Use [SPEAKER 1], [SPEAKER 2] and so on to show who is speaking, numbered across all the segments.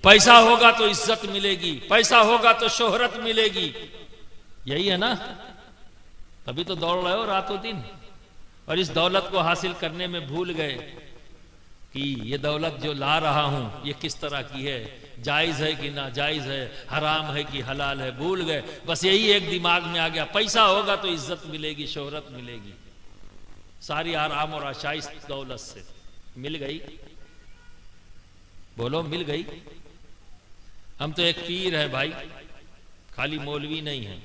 [SPEAKER 1] पैसा होगा तो इज्जत मिलेगी, पैसा होगा तो शोहरत मिलेगी, यही है ना। तभी तो दौड़ रहे हो रातों दिन, और इस दौलत को हासिल करने में भूल गए कि ये दौलत जो ला रहा हूं ये किस तरह की है, जायज है कि ना जायज है, हराम है कि हलाल है, भूल गए। बस यही एक दिमाग में आ गया, पैसा होगा तो इज्जत मिलेगी, शोहरत मिलेगी, सारी आराम और आशाइश दौलत से मिल गई। बोलो मिल गई। हम तो एक पीर है भाई, खाली मौलवी नहीं है,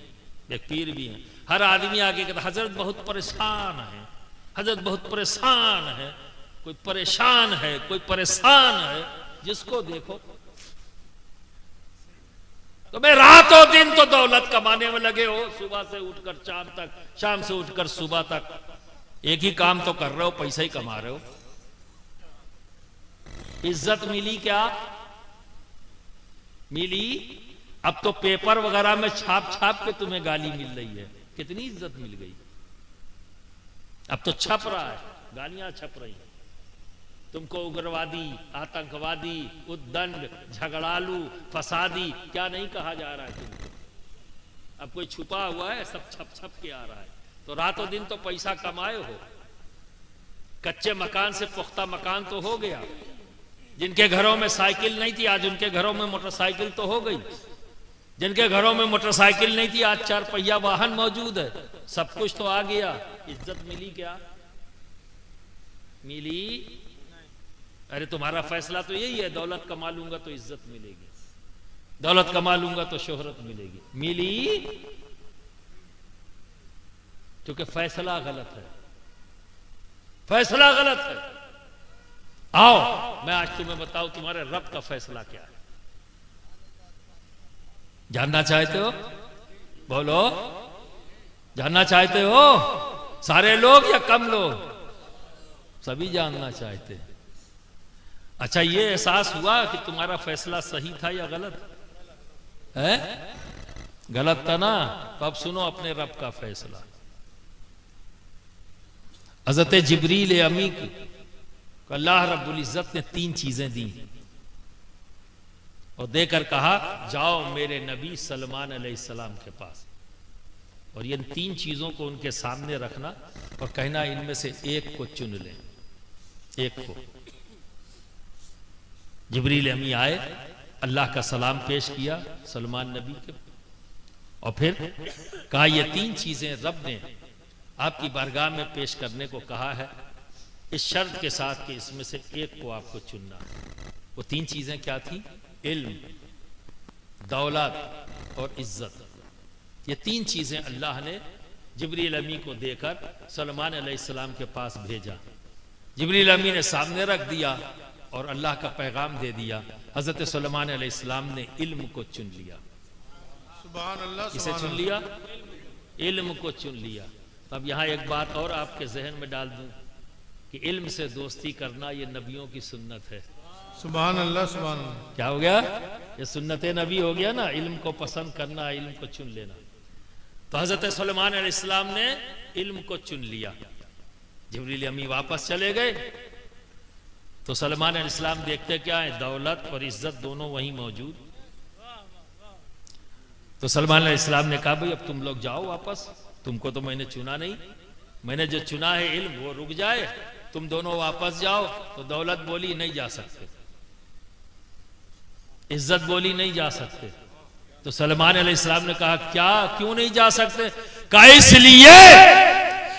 [SPEAKER 1] एक पीर भी है। हर आदमी आके कहता हजरत बहुत परेशान है, हजरत बहुत परेशान है, कोई परेशान है, कोई परेशान है, जिसको देखो। तो मैं रातों दिन तो दौलत कमाने में लगे हो, सुबह से उठकर शाम तक, शाम से उठकर सुबह तक, एक ही काम तो कर रहे हो, पैसा ही कमा रहे हो। इज्जत मिली क्या? मिली। अब तो पेपर वगैरह में छाप छाप के तुम्हें गाली मिल रही है, कितनी इज्जत मिल गई। अब तो छप रहा है, गालियां छप रही हैं, तुमको उग्रवादी, आतंकवादी, उद्दंड, झगड़ालू, फसादी क्या नहीं कहा जा रहा है तुमको। अब कोई छुपा हुआ है, सब छप छप के आ रहा है। तो रातों दिन तो पैसा कमाए हो, कच्चे मकान से पुख्ता मकान तो हो गया। जिनके घरों में साइकिल नहीं थी आज उनके घरों में मोटरसाइकिल तो हो गई, जिनके घरों में मोटरसाइकिल नहीं थी आज 4 पहिया वाहन मौजूद है, सब कुछ तो आ गया। इज्जत मिली क्या? मिली? अरे तुम्हारा फैसला तो यही है, दौलत कमा लूंगा तो इज्जत मिलेगी, दौलत कमा लूंगा तो शोहरत मिलेगी। मिली? क्योंकि फैसला गलत है, फैसला गलत है। आओ मैं आज तुम्हें बताऊं तुम्हारे रब का फैसला क्या है। जानना चाहते हो? बोलो, जानना चाहते हो? सारे लोग या कम लोग? सभी जानना चाहते हैं। अच्छा, ये एहसास हुआ कि तुम्हारा फैसला सही था या गलत है? गलत था ना? तो अब सुनो अपने रब का फैसला। हज़रत जिब्रील अमी को अल्लाह रब्बुल इज्जत ने 3 चीजें दी और देकर कहा जाओ मेरे नबी सलमान अलैहिस्सलाम के पास, और ये 3 चीजों को उनके सामने रखना और कहना इनमें से एक को चुन लें, एक को। जिब्रील अमी आए, अल्लाह का सलाम पेश किया सलमान नबी के, और फिर कहा ये 3 चीजें रब ने आपकी बारगाह में पेश करने को कहा है, इस शर्त के साथ कि इसमें से एक को आपको चुनना। वो 3 चीजें क्या थी? इल्म, दौलत और इज्जत। ये 3 चीजें अल्लाह ने जिब्रील अमी को देकर सलमान अलैहिस्सलाम के पास भेजा। जिब्रील अमी ने सामने रख दिया और अल्लाह का पैगाम दे दिया। हजरत सलमान अलैहिस्सलाम ने इल्म को चुन लिया। सुभान अल्लाह। किसे चुन लिया? इल्म को चुन लिया। अब यहां एक बात और आपके जहन में डाल दूं कि इल्म से दोस्ती करना ये नबियों की सुन्नत है।
[SPEAKER 2] सुभान अल्लाह, सुभान अल्लाह।
[SPEAKER 1] क्या हो गया? ये सुन्नत नबी हो गया ना, इल्म को पसंद करना, इल्म को चुन लेना। तो हजरत सुलेमान अलैहिस्सलाम ने इल्म को चुन लिया। जिब्रील अमी वापस चले गए तो सुलेमान अलैहिस्सलाम देखते क्या है, दौलत और इज्जत दोनों वहीं मौजूद। तो सुलेमान अलैहिस्सलाम ने कहा भाई अब तुम लोग जाओ वापस, तुमको तो मैंने चुना नहीं, मैंने जो चुना है इल्म वो रुक जाए, तुम दोनों वापस जाओ। तो दौलत बोली नहीं जा सकते, इज्जत बोली नहीं जा सकते। तो सलमान अलैहिस्सलाम ने कहा क्या, क्यों नहीं जा सकते? कहा इसलिए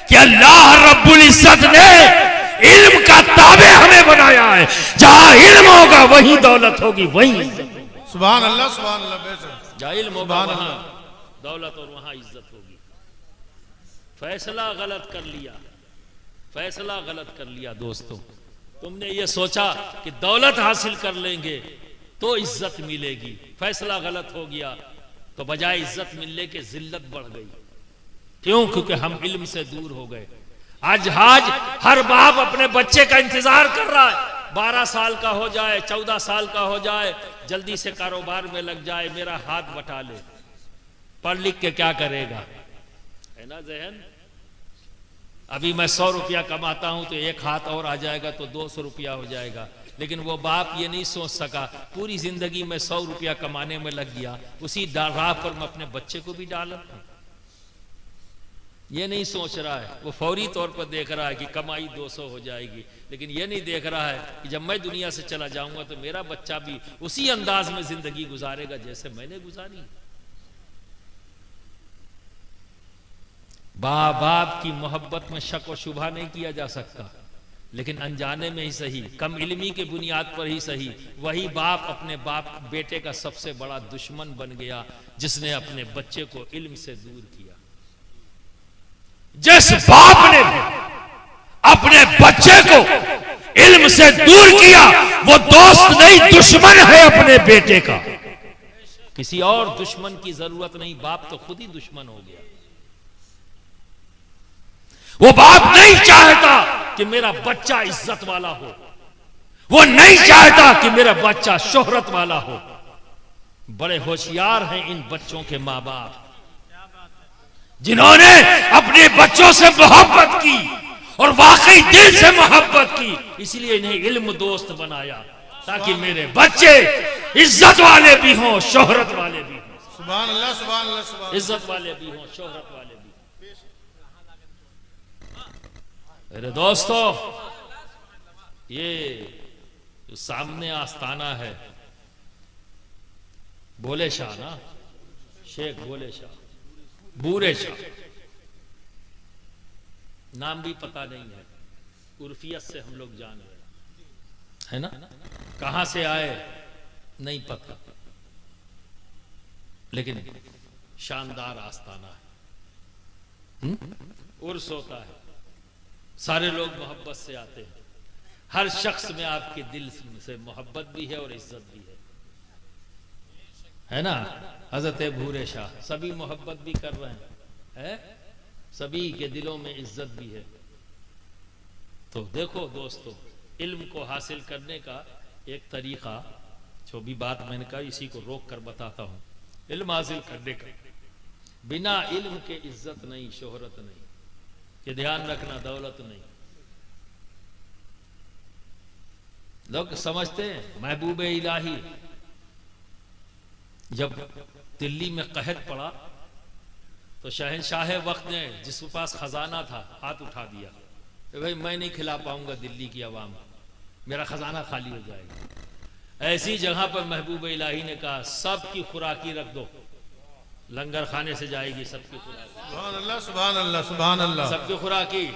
[SPEAKER 1] कि अल्लाह रब्बुल इज्जत ने इल्म का ताबे हमें बनाया है, जहां इल्म होगा वहीं दौलत होगी, वहीं इज्जत होगी।
[SPEAKER 2] सुभान अल्लाह, सुभान अल्लाह।
[SPEAKER 1] जहां इल्म होगा वहां दौलत और वहां इज्जत होगी। फैसला गलत कर लिया, फैसला गलत कर लिया दोस्तों। तुमने ये सोचा कि दौलत हासिल कर लेंगे तो इज्जत मिलेगी, फैसला गलत हो गया तो बजाय इज्जत मिलने के जिल्लत बढ़ गई। क्यों? क्योंकि हम इल्म से दूर हो गए। आज हर बाप अपने बच्चे का इंतजार कर रहा है, 12 साल का हो जाए, 14 साल का हो जाए, जल्दी से कारोबार में लग जाए, मेरा हाथ बटा ले। पढ़ लिख के क्या करेगा, है ना जहन? अभी मैं 100 रुपया कमाता हूं तो एक हाथ और आ जाएगा तो 200 रुपया हो जाएगा। लेकिन वो बाप ये नहीं सोच सका, पूरी जिंदगी में 100 रुपया कमाने में लग गया, उसी राह पर मैं अपने बच्चे को भी डाल, ये नहीं सोच रहा है। वो फौरी तौर पर देख रहा है कि कमाई 200 हो जाएगी, लेकिन ये नहीं देख रहा है कि जब मैं दुनिया से चला जाऊंगा तो मेरा बच्चा भी उसी अंदाज में जिंदगी गुजारेगा जैसे मैंने गुजारी। बाप की मोहब्बत में शक व शुबा नहीं किया जा सकता, लेकिन अनजाने में ही सही, कम इल्मी के बुनियाद पर ही सही, वही बाप अपने बेटे का सबसे बड़ा दुश्मन बन गया जिसने अपने बच्चे को इल्म से दूर किया।
[SPEAKER 3] जिस बाप ने अपने बच्चे को इल्म से दूर किया वो दोस्त नहीं दुश्मन है अपने बेटे का।
[SPEAKER 1] किसी और दुश्मन की जरूरत नहीं, बाप तो खुद ही दुश्मन हो गया।
[SPEAKER 3] वो बाप नहीं चाहता
[SPEAKER 1] कि मेरा बच्चा इज्जत वाला हो,
[SPEAKER 3] वो नहीं चाहता कि
[SPEAKER 1] मेरा बच्चा शोहरत वाला हो। बड़े होशियार हैं इन बच्चों के माँ बाप
[SPEAKER 3] जिन्होंने अपने बच्चों से मोहब्बत की और वाकई दिल से मोहब्बत की,
[SPEAKER 1] इसलिए इन्हें इल्म दोस्त बनाया ताकि मेरे
[SPEAKER 3] बच्चे इज्जत वाले भी हों, शोहरत वाले भी हों।
[SPEAKER 2] सुभान अल्लाह, सुभान अल्लाह, सुभान
[SPEAKER 1] इज्जत वाले भी हों, शोहरत वाले भी। मेरे दोस्तों, ये जो सामने आस्ताना है भोले शाह ना, शेख भोले शाह, बूरे शाह, नाम भी पता नहीं है, उर्फियत से हम लोग जान रहे है ना, कहां से आए नहीं पता, लेकिन शानदार आस्ताना है। उर्स होता है, सारे लोग मोहब्बत से आते हैं, हर शख्स में आपके दिल से मोहब्बत भी है और इज्जत भी है ना। हजरत भूरे शाह सभी मोहब्बत भी कर रहे हैं, सभी के दिलों में इज्जत भी है। तो देखो दोस्तों, इल्म को हासिल करने का एक तरीका, जो भी बात मैंने कहा इसी को रोक कर बताता हूं। इल्म हासिल करने का, बिना इल्म के इज्जत नहीं, शोहरत नहीं, ये ध्यान रखना, दौलत नहीं। लोग समझते हैं महबूब इलाही जब दिल्ली में कहर पड़ा तो शहंशाह वक्त ने जिसके पास खजाना था हाथ उठा दिया, भाई मैं नहीं खिला पाऊंगा दिल्ली की आवाम, मेरा खजाना खाली हो जाएगा। ऐसी जगह पर महबूब इलाही ने कहा सबकी खुराकी रख दो, लंगर खाने से जाएगी सबकी खुराकी।
[SPEAKER 2] सुभान अल्लाह, सुभान अल्लाह, सुभान अल्लाह।
[SPEAKER 1] सबकी खुराकी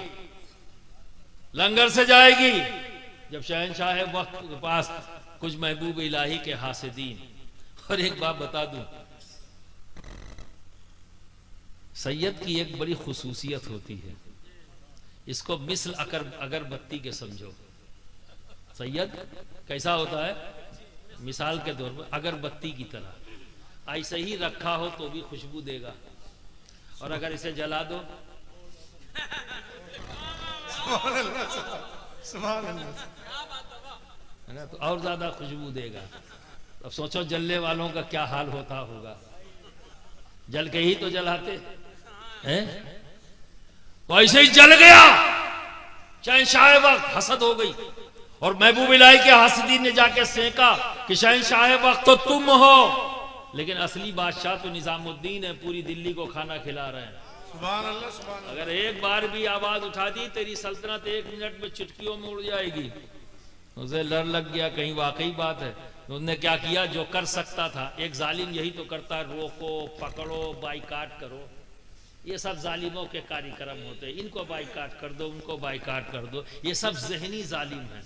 [SPEAKER 1] लंगर से जाएगी। जब शहंशाह वक्त के पास कुछ महबूब इलाही के हासिदीन, और एक बात बता दूं, सैयद की एक बड़ी खुसूसियत होती है, इसको मिसल अगरबत्ती के समझो। सैयद कैसा होता है? मिसाल के तौर पर अगरबत्ती की तरह, ऐसे ही रखा हो तो भी खुशबू देगा, और अगर इसे जला दो है ना, तो और ज्यादा खुशबू देगा। अब सोचो जलने वालों का क्या हाल होता होगा, जल के ही तो जलाते हैं। तो ऐसे ही जल गया, शहंशाह वक्त हसद हो गई, और महबूब इलाही के हासिदीन ने जाके सेका कि शहंशाह वक्त तो तुम हो, लेकिन असली बादशाह तो निजामुद्दीन है, पूरी दिल्ली को खाना खिला रहे हैं।
[SPEAKER 2] सुभान अल्लाह, सुभान अल्लाह।
[SPEAKER 1] अगर एक बार भी आवाज उठा दी तेरी सल्तनत 1 मिनट में चुटकियों में उड़ जाएगी। उसे डर लग गया कहीं वाकई बात है। तो उसने क्या किया, जो कर सकता था, एक जालिम यही तो करता है, रोको, पकड़ो, बाइकाट करो, ये सब जालिमों के कार्यक्रम होते हैं, इनको बाइकाट कर दो, उनको बाइकाट कर दो, ये सब जहनी जालिम है।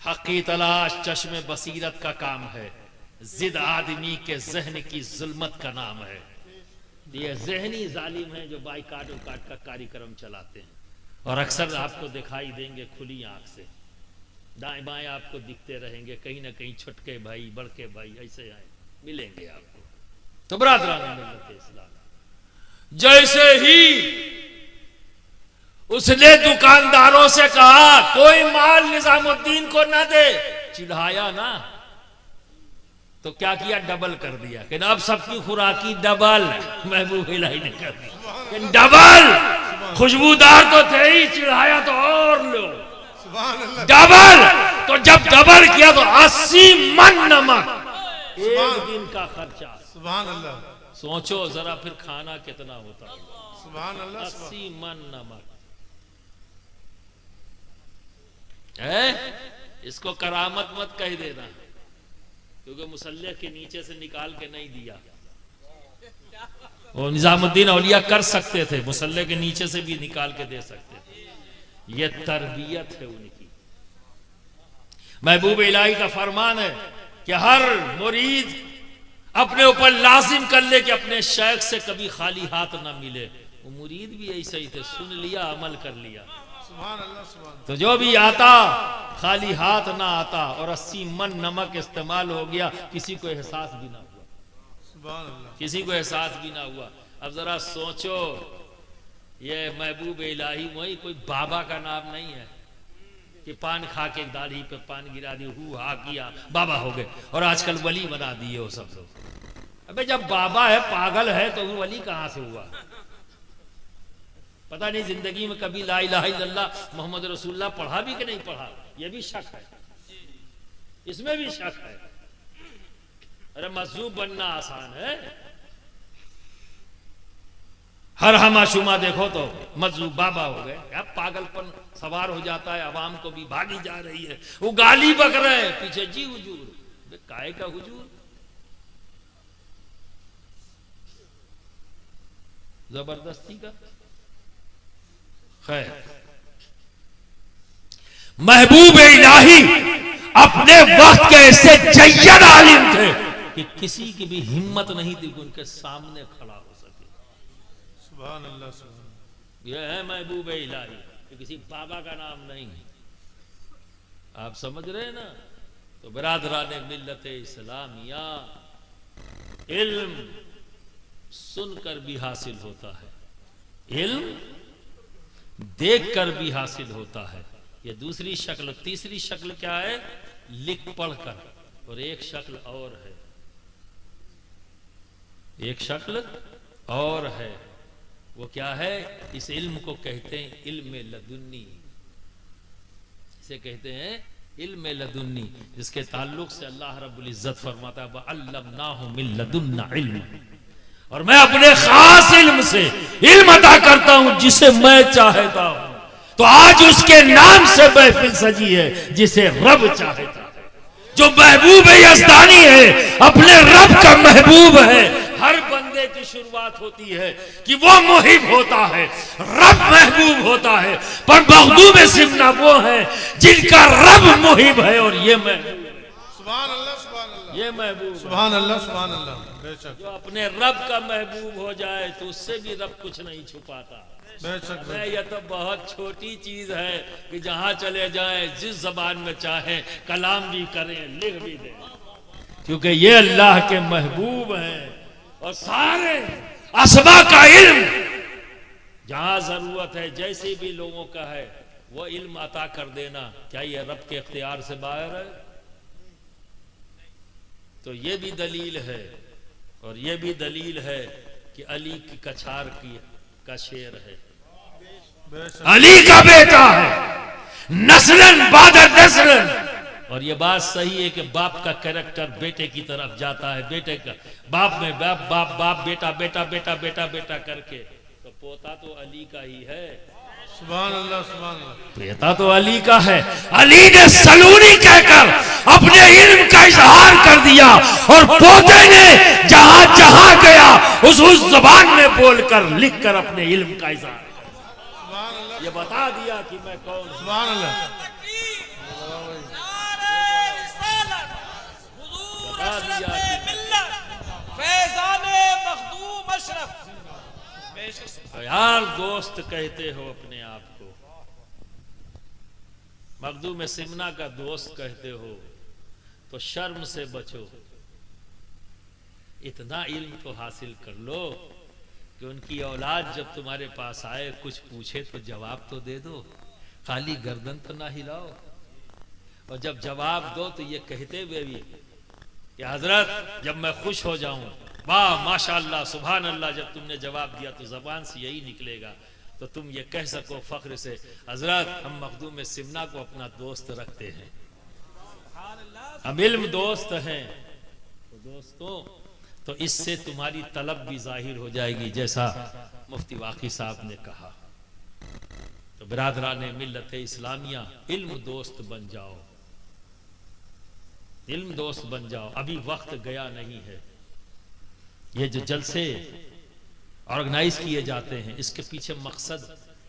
[SPEAKER 1] हक की तलाश चश्मे बसीरत का काम है, जिद आदमी के जहन की जुल्मत का नाम है। ये जहनी जालिम है जो बाइकाट उकाट का कार्यक्रम चलाते हैं, और अक्सर आपको दिखाई देंगे खुली आंख से, दाएं बाएं आपको दिखते रहेंगे, कहीं ना कहीं छुटके भाई, बड़के भाई ऐसे आए मिलेंगे आपको। तो बरादरान मिल्लत इस्लाम, जैसे ही उसने दुकानदारों से कहा कोई माल निजामुद्दीन को ना दे, चिढ़ाया ना, तो क्या किया, डबल कर दिया कि अब सबकी खुराकी डबल। महबूब इलाही ने कर दी डबल, खुशबूदार तो थे ही, चिढ़ाया तो और लो।
[SPEAKER 3] डबल। तो जब डबल किया तो 80 मन नमक,
[SPEAKER 1] एक दिन का खर्चा।
[SPEAKER 2] सुभान अल्लाह,
[SPEAKER 1] सोचो जरा फिर खाना कितना होता है।
[SPEAKER 2] सुभान अल्लाह,
[SPEAKER 1] 80 मन नमक है। इसको करामत मत कह देना, क्योंकि मुसल्ले के नीचे से निकाल के नहीं दिया। वो निजामुद्दीन औलिया कर सकते थे, मुसल्ले के नीचे से भी निकाल के दे सकते थे। ये तरबियत है उनकी। महबूब इलाही का फरमान है कि हर मुरीद अपने ऊपर लाजिम कर ले कि अपने शेख से कभी खाली हाथ ना मिले। वो मुरीद भी ऐसे ही थे, सुन लिया, अमल कर लिया।
[SPEAKER 2] सुभान अल्लाह, सुभान
[SPEAKER 1] तो जो भी आता खाली हाथ ना आता, और 80 मन नमक इस्तेमाल हो गया, किसी को एहसास भी ना हुआ,
[SPEAKER 2] सुभान अल्लाह,
[SPEAKER 1] किसी को एहसास भी ना हुआ। अब जरा सोचो, ये महबूब इलाही वही कोई बाबा का नाम नहीं है कि पान खा के दाढ़ी पे पान गिरा दी, हु हा किया, बाबा हो गए, और आजकल वली बना दिए वो सब लोग। अबे जब बाबा है, पागल है, तो वो वली कहां से हुआ? पता नहीं जिंदगी में कभी ला इलाहा इल्लल्लाह मोहम्मद रसूलुल्लाह पढ़ा भी कि नहीं पढ़ा, ये भी शक है, इसमें भी शक है। अरे मजूब बनना आसान है, हर हमाशुमा देखो तो मजूब बाबा हो गए। अब पागलपन सवार हो जाता है, अवाम को भी भागी जा रही है, वो गाली बक रहे हैं, पीछे जी हुजूर, काय का हुजूर, जबरदस्ती का। खैर,
[SPEAKER 3] महबूब इलाही अपने वक्त के ऐसे जय्यद आलिम थे
[SPEAKER 1] कि किसी की भी हिम्मत नहीं थी कि उनके सामने खड़ा हो सके।
[SPEAKER 2] सुभान अल्लाह, सुभान।
[SPEAKER 1] यह है महबूब इलाही, कि किसी बाबा का नाम नहीं। आप समझ रहे हैं ना? तो बरादरान मिल्लत इस्लामिया, इल्म सुनकर भी हासिल होता है, इल्म देखकर भी हासिल होता है। ये दूसरी शक्ल। तीसरी शक्ल क्या है? लिख पढ़कर। और एक शक्ल और है, एक शक्ल और है। वो क्या है? इस इल्म को कहते हैं इल्म लदुन्नी। इसे कहते हैं इल्म लदुन्नी, जिसके ताल्लुक से अल्लाह रब्बुल इज्जत फरमाता है वअल्लमनाहु मिन लदुन्ना इल्म, और मैं अपने खास इल्म से इल्म अता करता हूं जिसे मैं चाहता हूं। तो आज उसके नाम से महफिल सजी है, जिसे रब चाहता है।
[SPEAKER 3] जो महबूब यज़दानी है, अपने रब का महबूब है।
[SPEAKER 1] हर बंदे की शुरुआत होती है
[SPEAKER 3] कि वो मुहिब होता है, रब महबूब होता है, पर मखदूम सिमना वो है जिनका रब मुहिब है और ये महबूब।
[SPEAKER 2] सुभान अल्लाह, सुभान अल्लाह,
[SPEAKER 1] ये महबूब,
[SPEAKER 2] सुभान अल्लाह, सुभान अल्लाह। बेशक,
[SPEAKER 1] जो अपने रब का महबूब हो जाए तो उससे भी रब कुछ नहीं छुपाता।
[SPEAKER 2] बेशक,
[SPEAKER 1] यह तो बहुत छोटी चीज है कि जहां चले जाएं, जिस जबान में चाहे कलाम भी करें, लिख भी दें, क्योंकि ये अल्लाह के महबूब हैं। और सारे
[SPEAKER 3] असमा का इल्म
[SPEAKER 1] जहां जरूरत है, जैसे भी लोगों का है, वो इल्म अता कर देना, क्या ये रब के इख्तियार से बाहर है? तो ये भी दलील है, और ये भी दलील है कि अली की कछार का शेर है,
[SPEAKER 3] अली का बेटा है, नस्लन बाद नस्लन।
[SPEAKER 1] और ये बात सही है कि बाप का कैरेक्टर बेटे की तरफ जाता है। बेटे का बाप में बाप बाप बाप बेटा बेटा बेटा बेटा बेटा करके, तो पोता तो अली का ही है।
[SPEAKER 2] सुभान अल्लाह, सुभान अल्लाह।
[SPEAKER 3] बेटा तो अली का है। अली ने सलूनी कहकर अपने इल्म का इजहार कर दिया, और पोते ने जहां जहां गया उस जबान में बोलकर लिख कर अपने इल्म का इजहार,
[SPEAKER 1] ये बता दिया कि मैं कौन।
[SPEAKER 2] सुभान अल्लाह,
[SPEAKER 1] तो यार दोस्त कहते हो अपने आप को, मखदूम सिमना का दोस्त कहते हो, तो शर्म से बचो। इतना इल्म तो हासिल कर लो कि उनकी औलाद जब तुम्हारे पास आए, कुछ पूछे तो जवाब तो दे दो, खाली गर्दन तो ना हिलाओ। और जब जवाब दो तो ये कहते हुए भी कि हजरत जब मैं खुश हो जाऊं, वाह माशाअल्लाह सुभान अल्लाह, जब तुमने जवाब दिया तो जबान से यही निकलेगा, तो तुम ये कह सको फख्र से, हजरत हम मखदूम सिमना को अपना दोस्त रखते हैं, हम इल्म दोस्त हैं। तो दोस्तों, तो इससे तुम्हारी तलब भी जाहिर हो जाएगी, जैसा मुफ्ती वाकी साहब ने कहा। तो बिरादरान मिल्लत इस्लामिया, इल्म दोस्त बन जाओ, इल्म दोस्त बन जाओ। अभी वक्त गया नहीं है। ये जो जलसे ऑर्गेनाइज किए जाते हैं, इसके पीछे मकसद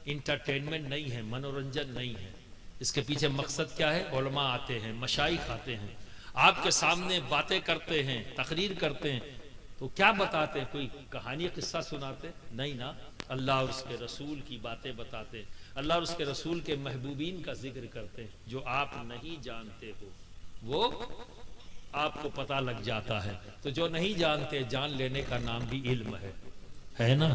[SPEAKER 1] इंटरटेनमेंट नहीं है, मनोरंजन नहीं है। इसके पीछे मकसद क्या है? उलमा आते हैं, मशाइख आते हैं, आपके सामने बातें करते हैं, तकरीर करते हैं। तो क्या बताते हैं? कोई कहानी किस्सा सुनाते नहीं ना, अल्लाह और उसके रसूल की बातें बताते, अल्लाह और उसके रसूल के महबूबीन का जिक्र करते हैं। जो आप नहीं जानते हो वो आपको पता लग जाता है। तो जो नहीं जानते, जान लेने का नाम भी इल्म है ना।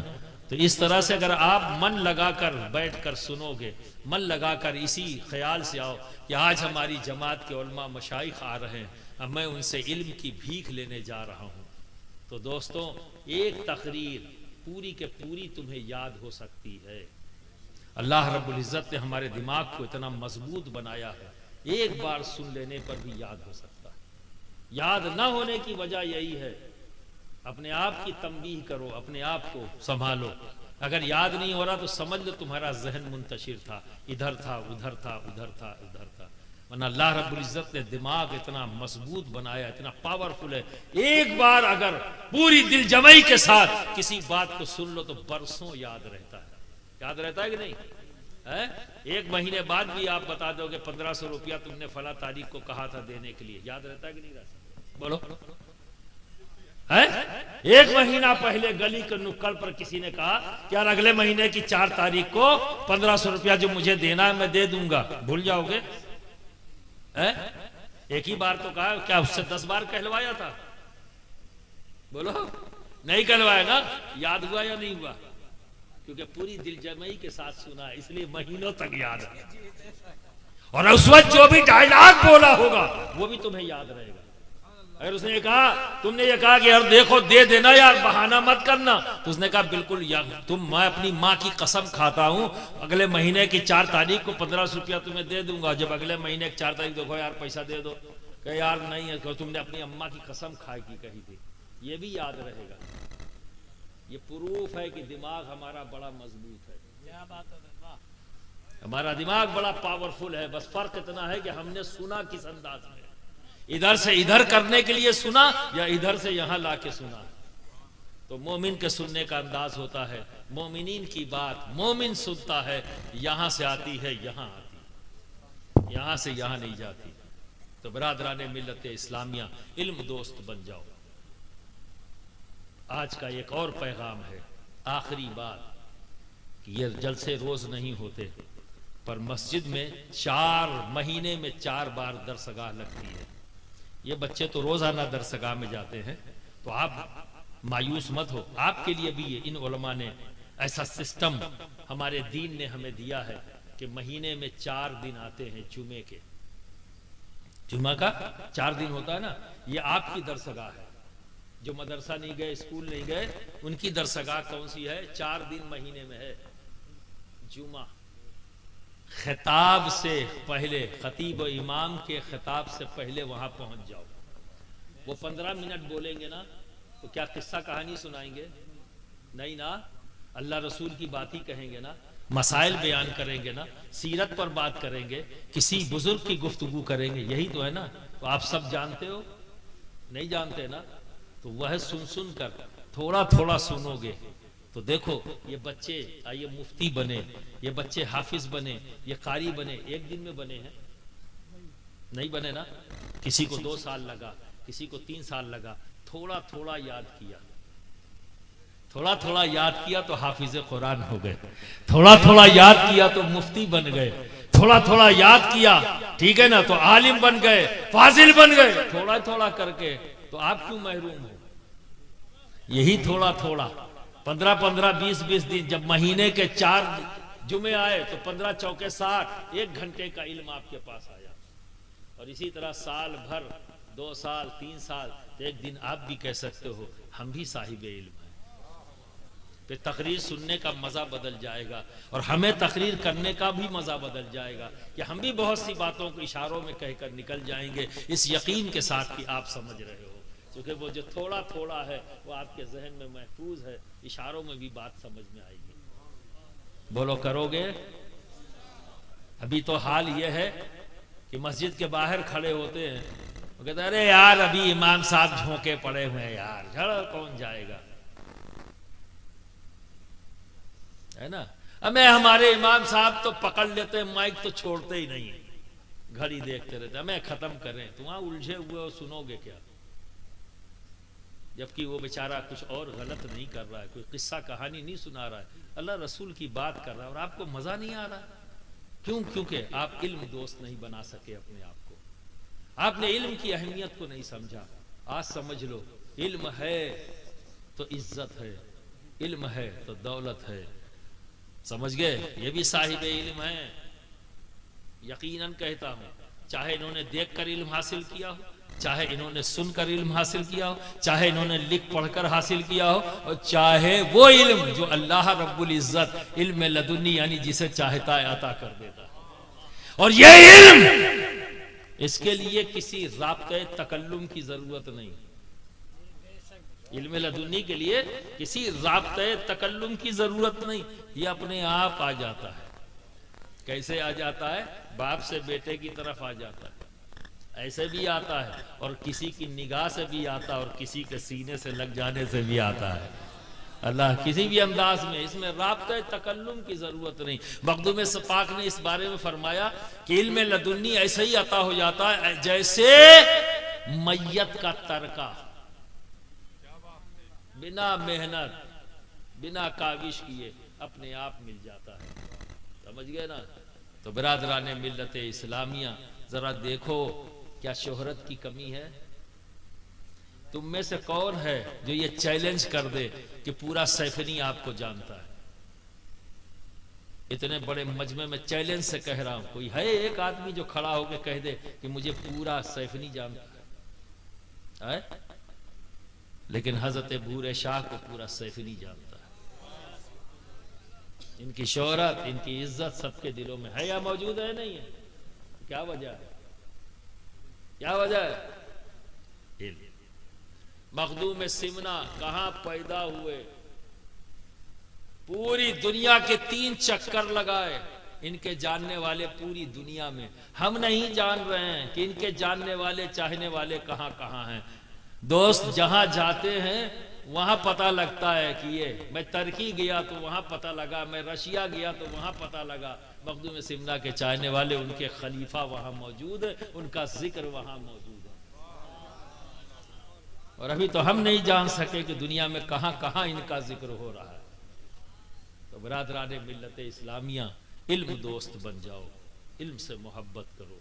[SPEAKER 1] तो इस तरह से अगर आप मन लगाकर बैठकर सुनोगे, मन लगाकर इसी ख्याल से आओ कि आज हमारी जमात के उलमा मशाइख आ रहे हैं, अब मैं उनसे इल्म की भीख लेने जा रहा हूँ, तो दोस्तों एक तकरीर पूरी के पूरी तुम्हें याद हो सकती है। अल्लाह रब्बुल इज़्ज़त ने हमारे दिमाग को इतना मजबूत बनाया है, एक बार सुन लेने पर भी याद हो सकता है। याद ना होने की वजह यही है, अपने आप की तंबीह करो, अपने आप को संभालो। अगर याद नहीं हो रहा तो समझ लो तुम्हारा जहन मुंतशिर था, इधर था उधर था उधर था उधर था। वरना अल्लाह रब्बुल इज़्ज़त ने दिमाग इतना मजबूत बनाया, इतना पावरफुल है। एक बार अगर पूरी दिल जमई के साथ किसी बात को सुन लो तो बरसों याद रहता है। याद रहता है कि नहीं है? एक महीने बाद भी आप बता दोगे 1500 रुपया तुमने फला तारीख को कहा था देने के लिए, याद रहता है कि नहीं रहता? बोलो है? एक महीना पहले गली के नुक्कड़ पर किसी ने कहा कि यार अगले महीने की 4 तारीख को 1500 रुपया जो मुझे देना है मैं दे दूंगा, भूल जाओगे? है? एक ही बार तो कहा, क्या उससे 10 बार कहलवाया था? बोलो नहीं कहलवाया ना? याद हुआ या नहीं हुआ? क्योंकि पूरी दिलजमई के साथ सुना, इसलिए महीनों तक याद है। और उस वक्त जो भी डायलॉग बोला होगा वो भी तुम्हें याद रहेगा। अगर उसने कहा, तुमने ये कहा कि यार देखो दे देना यार, बहाना मत करना, तो उसने कहा बिल्कुल यार मैं अपनी माँ की कसम खाता हूँ अगले महीने की 4 तारीख को 1500 रुपया तुम्हें दे दूंगा। जब अगले महीने की 4 तारीख देखो यार पैसा दे दो, कहे यार नहीं है, तुमने अपनी अम्मा की कसम खाए की कही थी, ये भी याद रहेगा। ये प्रूफ है कि दिमाग हमारा बड़ा मजबूत है। क्या बात है, हमारा दिमाग बड़ा पावरफुल है। बस फर्क इतना है कि हमने सुना किस अंदाज में, इधर से इधर करने के लिए सुना या इधर से यहां लाके सुना। तो मोमिन के सुनने का अंदाज होता है, मोमिनीन की बात मोमिन सुनता है, यहां से आती है यहां आती, यहां से यहां नहीं जाती। तो बरादराने मिल्लत इस्लामिया, इल्म दोस्त बन जाओ। आज का एक और पैगाम है, आखिरी बात, कि ये जलसे रोज नहीं होते, पर मस्जिद में 4 महीने में 4 बार दरसगाह लगती है। ये बच्चे तो रोजाना दरसगाह में जाते हैं, तो आप मायूस मत हो, आपके लिए भी ये इन उलमा ने ऐसा सिस्टम हमारे दीन ने हमें दिया है कि महीने में 4 दिन आते हैं जुमे के। जुमा का 4 दिन होता है ना, ये आपकी दरसगाह है। जो मदरसा नहीं गए, स्कूल नहीं गए, उनकी दरसगाह कौन सी है? 4 दिन महीने में है जुमा। खिताब से पहले, खतीब और इमाम के खिताब से पहले वहां पहुंच जाओ। वो 15 मिनट बोलेंगे ना, तो क्या किस्सा कहानी सुनाएंगे? नहीं ना, अल्लाह रसूल की बात ही कहेंगे ना, मसाइल बयान करेंगे ना, सीरत पर बात करेंगे, किसी बुजुर्ग की गुफ्तगू करेंगे, यही तो है ना। तो आप सब जानते हो? नहीं जानते ना? तो वह सुन सुन कर थोड़ा थोड़ा सुनोगे तो देखो, ये बच्चे आइए मुफ्ती बने, ये बच्चे हाफिज बने, ये कारी बने, एक दिन में बने हैं? नहीं बने ना। किसी को 2 साल लगा, किसी को 3 साल लगा। थोड़ा थोड़ा याद किया, थोड़ा थोड़ा याद किया तो हाफिज कुरान हो गए, थोड़ा थोड़ा याद किया तो मुफ्ती बन गए, थोड़ा थोड़ा याद किया, ठीक है ना, तो आलिम बन गए, फाजिल बन गए। थोड़ा थोड़ा करके तो आप क्यों महरूम हो? यही थोड़ा थोड़ा 15-15, 20-20 दिन, जब महीने के 4 जुमे आए तो 15 चौके 60, 1 घंटे का इल्म आपके पास आया। और इसी तरह साल भर, 2 साल, 3 साल, तो एक दिन आप भी कह सकते हो हम भी साहिब इल्म हैं। फिर तकरीर सुनने का मज़ा बदल जाएगा और हमें तकरीर करने का भी मज़ा बदल जाएगा कि हम भी बहुत सी बातों को इशारों में कहकर निकल जाएंगे, इस यकीन के साथ कि आप समझ रहे हो, क्योंकि वो जो थोड़ा थोड़ा है वो आपके जहन में महफूज है, इशारों में भी बात समझ में आएगी। बोलो करोगे? अभी तो हाल ये है कि मस्जिद के बाहर खड़े होते हैं, वो कहते हैं अरे यार अभी इमाम साहब झोंके पड़े हुए हैं यार, झड़ कौन जाएगा, है ना। हमें हमारे इमाम साहब तो पकड़ लेते हैं, माइक तो छोड़ते ही नहीं है, घड़ी देखते रहते, हमें खत्म करें, तुम वहां उलझे हुए हो, सुनोगे क्या, जबकि वो बेचारा कुछ और गलत नहीं कर रहा है, कोई किस्सा कहानी नहीं सुना रहा है, अल्लाह रसूल की बात कर रहा है और आपको मजा नहीं आ रहा। क्यों? क्योंकि आप इल्म दोस्त नहीं बना सके अपने आप को, आपने इल्म की अहमियत को नहीं समझा। आज समझ लो, इल्म है तो इज्जत है, इल्म है तो दौलत है, समझ गए। ये भी साहिब इल्म है, यकीनन कहता हूं, चाहे इन्होंने देखकर इल्म हासिल किया हो, चाहे इन्होंने सुनकर इल्म हासिल किया हो, चाहे इन्होंने लिख पढ़कर हासिल किया हो, और चाहे वो इल्म जो अल्लाह रब्बुल इज्जत इल्म लदुन्नी यानी जिसे चाहता है अता कर देता है। और ये इल्म, इसके लिए किसी राब्ते तकल्लुम की जरूरत नहीं, इल्म लदुन्नी के लिए किसी राब्ते तकल्लुम की जरूरत नहीं, ये अपने आप आ जाता है। कैसे आ जाता है? बाप से बेटे की तरफ आ जाता है, ऐसे भी आता है, और किसी की निगाह से भी आता है, और किसी के सीने से लग जाने से भी आता है। अल्लाह किसी भी अंदाज में, इसमें राब्ते तकल्लुम की जरूरत नहीं। मखदूम पाक ने इस बारे में फरमाया कि इल्म लदुन्नी ऐसे ही अता हो जाता है जैसे मैयत का तरका, बिना मेहनत बिना काविश किए अपने आप मिल जाता है, समझ गए ना। तो बिरादराने मिल्लत इस्लामिया, जरा देखो क्या शोहरत की कमी है। तुम में से कौन है जो ये चैलेंज कर दे कि पूरा सैफनी आपको जानता है? इतने बड़े मजमे में चैलेंज से कह रहा हूं, कोई है एक आदमी जो खड़ा होकर कह दे कि मुझे पूरा सैफनी जानता है? लेकिन हजरत बूरे शाह को पूरा सैफनी जानता है। इनकी शोहरत, इनकी इज्जत सबके दिलों में है या मौजूद है? नहीं है? क्या वजह है? क्या वजह है? इल्म। मखदूम सिमना कहां पैदा हुए, पूरी दुनिया के 3 चक्कर लगाए, इनके जानने वाले पूरी दुनिया में, हम नहीं जान रहे हैं कि इनके जानने वाले चाहने वाले कहां कहां हैं। दोस्त जहां जाते हैं वहां पता लगता है कि ये, मैं तुर्की गया तो वहां पता लगा, मैं रशिया गया तो वहां पता लगा, मखदूम सिमना के चाहने वाले, उनके खलीफा वहां मौजूद है, उनका जिक्र वहां मौजूद है। और अभी तो हम नहीं जान सके कि दुनिया में कहां कहां इनका जिक्र हो रहा है। तो बिरादराने मिल्लत इस्लामिया, इल्म दोस्त बन जाओ, इल्म से मोहब्बत करो,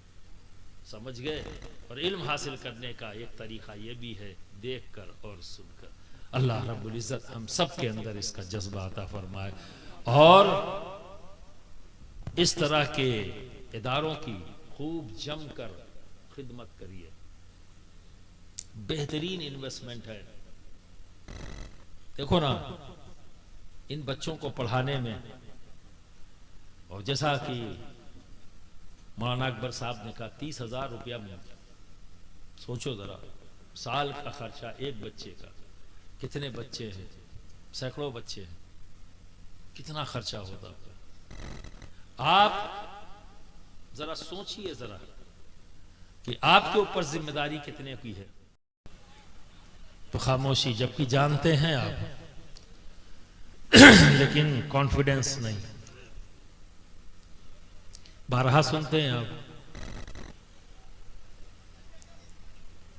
[SPEAKER 1] समझ गए। और इल्म हासिल करने का एक तरीका ये भी है, देख कर और सुनकर। अल्लाह रब्बुल इज्जत हम सब के अंदर इसका जज्बा अता फरमाए और इस तरह के इदारों की खूब जमकर खिदमत करिए। बेहतरीन इन्वेस्टमेंट है। देखो ना, इन बच्चों को पढ़ाने में, और जैसा कि मौलाना अकबर साहब ने कहा, 30,000 रुपया में, सोचो जरा, साल का खर्चा एक बच्चे का, कितने बच्चे हैं? सैकड़ों बच्चे हैं, कितना खर्चा होता है। आप जरा सोचिए जरा कि आपके ऊपर जिम्मेदारी कितने की है। तो खामोशी, जबकि जानते हैं आप लेकिन कॉन्फिडेंस नहीं। बारहा सुनते हैं आप,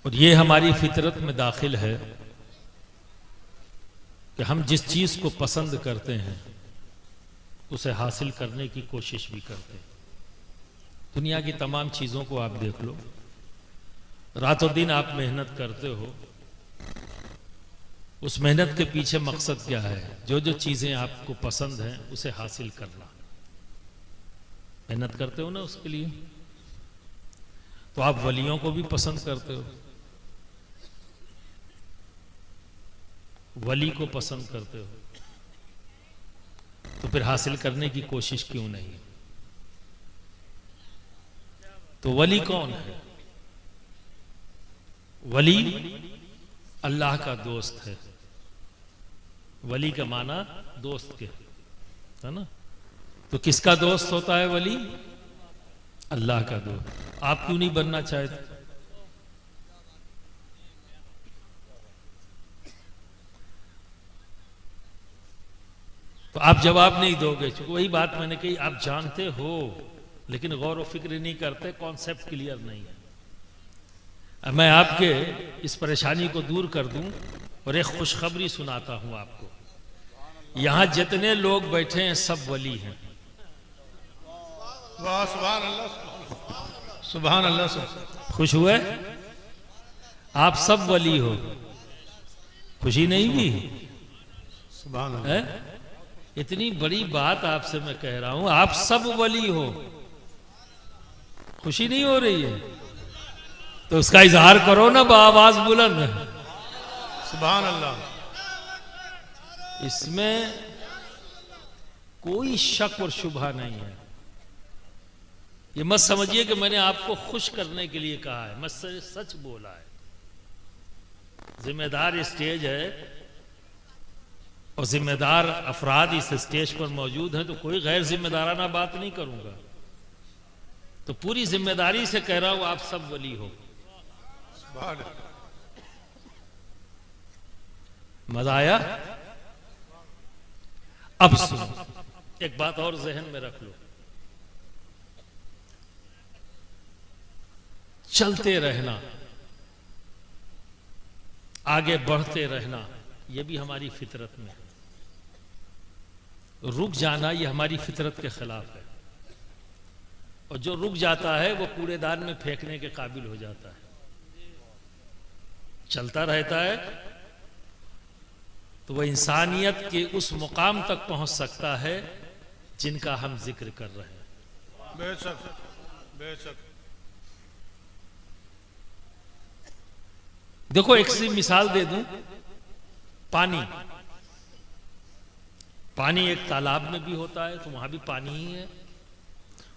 [SPEAKER 1] और ये हमारी फितरत में दाखिल है कि हम जिस चीज को पसंद करते हैं उसे हासिल करने की कोशिश भी करते हैं। दुनिया की तमाम चीजों को आप देख लो, रातों दिन आप मेहनत करते हो, उस मेहनत के पीछे मकसद क्या है? जो जो चीजें आपको पसंद हैं उसे हासिल करना। मेहनत करते हो ना उसके लिए। तो आप वलियों को भी पसंद करते हो, वली को पसंद करते हो, तो फिर हासिल करने की कोशिश क्यों नहीं? तो वली कौन है? वली अल्लाह का दोस्त है। वली का माना दोस्त के, है ना? तो किसका दोस्त होता है वली? अल्लाह का दोस्त। आप क्यों नहीं बनना चाहते? तो आप जवाब नहीं दोगे, क्योंकि वही बात मैंने कही, आप जानते हो लेकिन गौर व फिक्र नहीं करते, कॉन्सेप्ट क्लियर नहीं है। अब मैं आपके इस परेशानी को दूर कर दूं और एक खुशखबरी सुनाता हूं आपको। यहां जितने लोग बैठे हैं सब वली हैं।
[SPEAKER 2] वाह, सुभान अल्लाह, सुभान अल्लाह।
[SPEAKER 1] खुश हुए? आप सब वली हो, खुशी नहीं भी?
[SPEAKER 2] सुभान अल्लाह।
[SPEAKER 1] है? इतनी बड़ी बात आपसे मैं कह रहा हूं, आप सब वली हो, खुशी नहीं हो रही है? तो उसका इजहार करो ना आवाज बुलंद।
[SPEAKER 2] सुभान अल्लाह।
[SPEAKER 1] इसमें कोई शक और शुबहा नहीं है। ये मत समझिए कि मैंने आपको खुश करने के लिए कहा है, मैं सच बोला है। जिम्मेदार स्टेज है और जिम्मेदार अफराद इस स्टेज पर मौजूद हैं, तो कोई गैर जिम्मेदाराना बात नहीं करूंगा। तो पूरी जिम्मेदारी से कह रहा हूं, आप सब वली हो। मजा आया? अब सुनो, एक बात और जहन में रख लो। चलते रहना, आगे बढ़ते रहना, यह भी हमारी फितरत में है। रुक जाना ये हमारी फितरत के खिलाफ है। और जो रुक जाता है वो कूड़ेदान में फेंकने के काबिल हो जाता है। चलता रहता है तो वह इंसानियत के उस मुकाम तक पहुंच सकता है जिनका हम जिक्र कर रहे हैं।
[SPEAKER 2] बेशक, बेशक।
[SPEAKER 1] देखो एक सी मिसाल दे दूं, पानी। पानी एक तालाब में भी होता है तो वहां भी पानी ही है,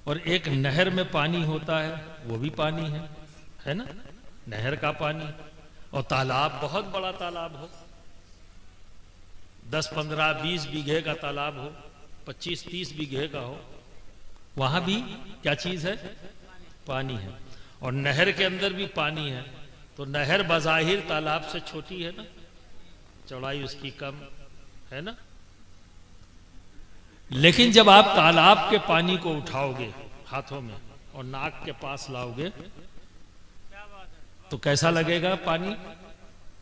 [SPEAKER 1] और एक नहर में पानी होता है वो भी पानी है ना? नहर का पानी और तालाब, बहुत बड़ा तालाब हो, 10, 15, 20 बीघे का तालाब हो, 25, 30 बीघे का हो, वहां भी क्या चीज है? पानी है। और नहर के अंदर भी पानी है। तो नहर बज़ाहिर तालाब से छोटी है ना, चौड़ाई उसकी कम है ना, लेकिन जब आप तालाब के पानी को उठाओगे हाथों में और नाक के पास लाओगे तो कैसा लगेगा पानी?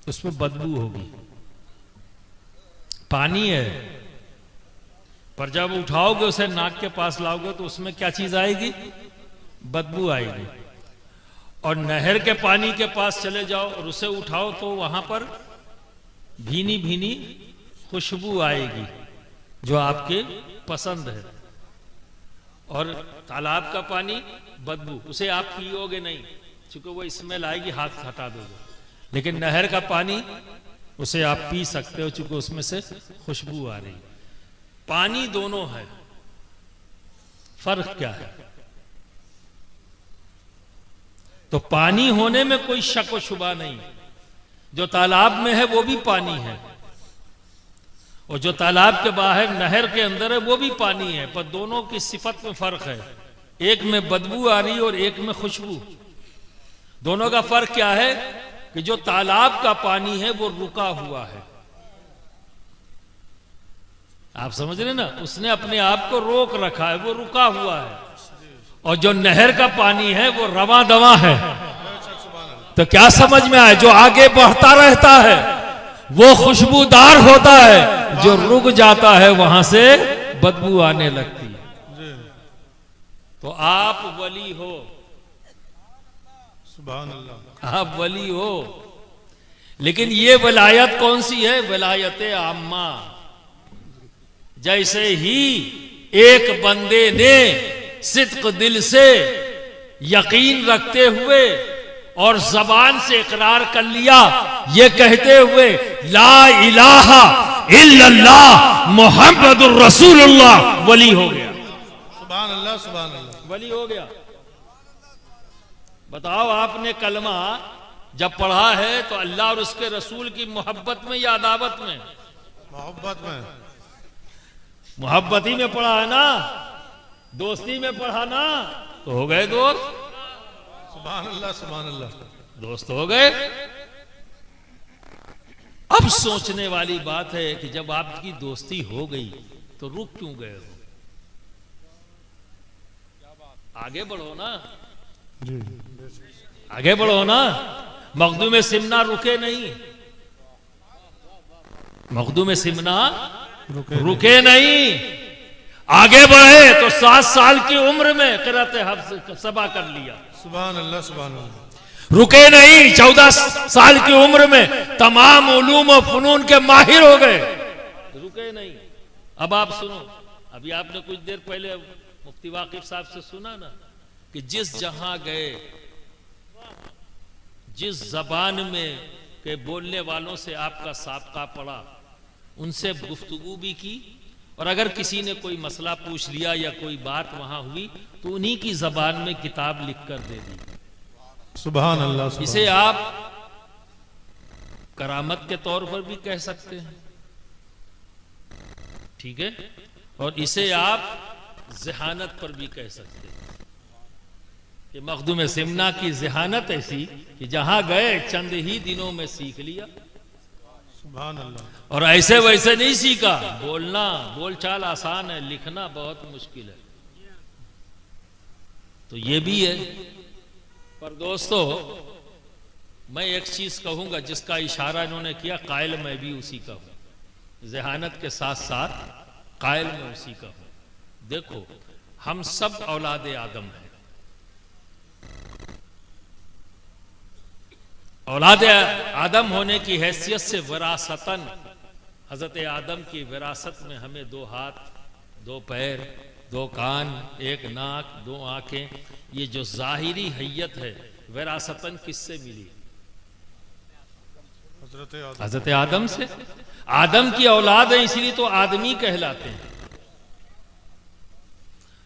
[SPEAKER 1] उसमें बदबू होगी। पानी है, पर जब उठाओगे उसे नाक के पास लाओगे तो उसमें क्या चीज आएगी? बदबू आएगी। और नहर के पानी के पास चले जाओ और उसे उठाओ तो वहां पर भीनी भीनी खुशबू आएगी जो आपके पसंद है। और तालाब का पानी बदबू, उसे आप पियोगे नहीं क्योंकि वो स्मेल आएगी, हाथ हटा दोगे। लेकिन नहर का पानी उसे आप पी सकते हो क्योंकि उसमें से खुशबू आ रही। पानी दोनों है, फर्क क्या है? तो पानी होने में कोई शक व शुबा नहीं। जो तालाब में है वो भी पानी है, और जो तालाब के बाहर नहर के अंदर है वो भी पानी है, पर दोनों की सिफत में फर्क है। एक में बदबू आ रही और एक में खुशबू। दोनों का फर्क क्या है कि जो तालाब का पानी है वो रुका हुआ है। आप समझ रहे ना? उसने अपने आप को रोक रखा है, वो रुका हुआ है। और जो नहर का पानी है वो रवा दवा है। तो क्या समझ में आए? जो आगे बढ़ता रहता है वो खुशबूदार होता है, जो रुक जाता है वहां से बदबू आने लगती है। तो आप वली हो,
[SPEAKER 2] सुभान अल्लाह,
[SPEAKER 1] आप वली हो। लेकिन ये वलायत कौन सी है? वलायत आम्मा। जैसे ही एक बंदे ने सिद्क दिल से यकीन रखते हुए और जबान से इकरार कर लिया, ये कहते हुए ला इलाहा इल्लल्लाह मुहम्मदुर रसूलुल्लाह, वली हो गया।
[SPEAKER 2] सुभान अल्लाह, सुभान अल्लाह।
[SPEAKER 1] वली हो गया। बताओ, आपने कलमा जब पढ़ा है तो अल्लाह और उसके रसूल की मोहब्बत में या अदावत में?
[SPEAKER 2] मोहब्बत में।
[SPEAKER 1] मोहब्बत ही में पढ़ा है ना, दोस्ती में पढ़ा ना, तो हो गए दोस्त।
[SPEAKER 2] सुभान अल्लाह, सुभान अल्लाह।
[SPEAKER 1] दोस्त हो गए। अब सोचने वाली बात है कि जब आपकी दोस्ती हो गई तो रुक क्यों गए हो? आगे बढ़ो ना,
[SPEAKER 2] जी।
[SPEAKER 1] आगे बढ़ो ना। मखदूम सिमना रुके नहीं, मखदूम सिमना रुके नहीं, आगे बढ़े तो 7 साल की उम्र में क़िरात हफ्स सबा कर लिया।
[SPEAKER 2] सुभान अल्लाह, सुभान अल्लाह।
[SPEAKER 1] रुके नहीं, 14 साल की उम्र में तमाम उलूम और फनून के माहिर हो गए। रुके नहीं। अब आप सुनो, अभी आपने कुछ देर पहले मुफ्ती वाकिफ साहब से सुना ना कि जिस जहां गए, जिस जबान में के बोलने वालों से आपका साबका पड़ा, उनसे गुफ्तगू भी की, और अगर किसी ने कोई मसला पूछ लिया या कोई बात वहां हुई तो उन्हीं की जबान में किताब लिखकर दे दी।
[SPEAKER 2] सुभान अल्लाह, सुभान।
[SPEAKER 1] इसे आप करामत के तौर पर भी कह सकते हैं, ठीक है, और इसे आप ज़हानत पर भी कह सकते हैं कि मखदूम सिमना की ज़हानत ऐसी कि जहां गए चंद ही दिनों में सीख लिया।
[SPEAKER 2] सुभान अल्लाह।
[SPEAKER 1] और ऐसे वैसे नहीं सीखा। बोलना, बोलचाल आसान है, लिखना बहुत मुश्किल है। तो ये भी है। पर दोस्तों, मैं एक चीज कहूंगा जिसका इशारा इन्होंने किया, कायल मैं भी उसी का हूं, ज़हानत के साथ साथ कायल मैं उसी का हूं। देखो, हम सब औलाद आदम हैं। औलाद आदम होने की हैसियत से विरासतन हजरत आदम की विरासत में हमें 2 हाथ, 2 पैर, 2 कान, 1 नाक, 2 आंखें, ये जो जाहिरी हैयत है विरासतन किससे मिली? हजरत आदम से। आदम की औलाद है, इसलिए तो आदमी कहलाते हैं।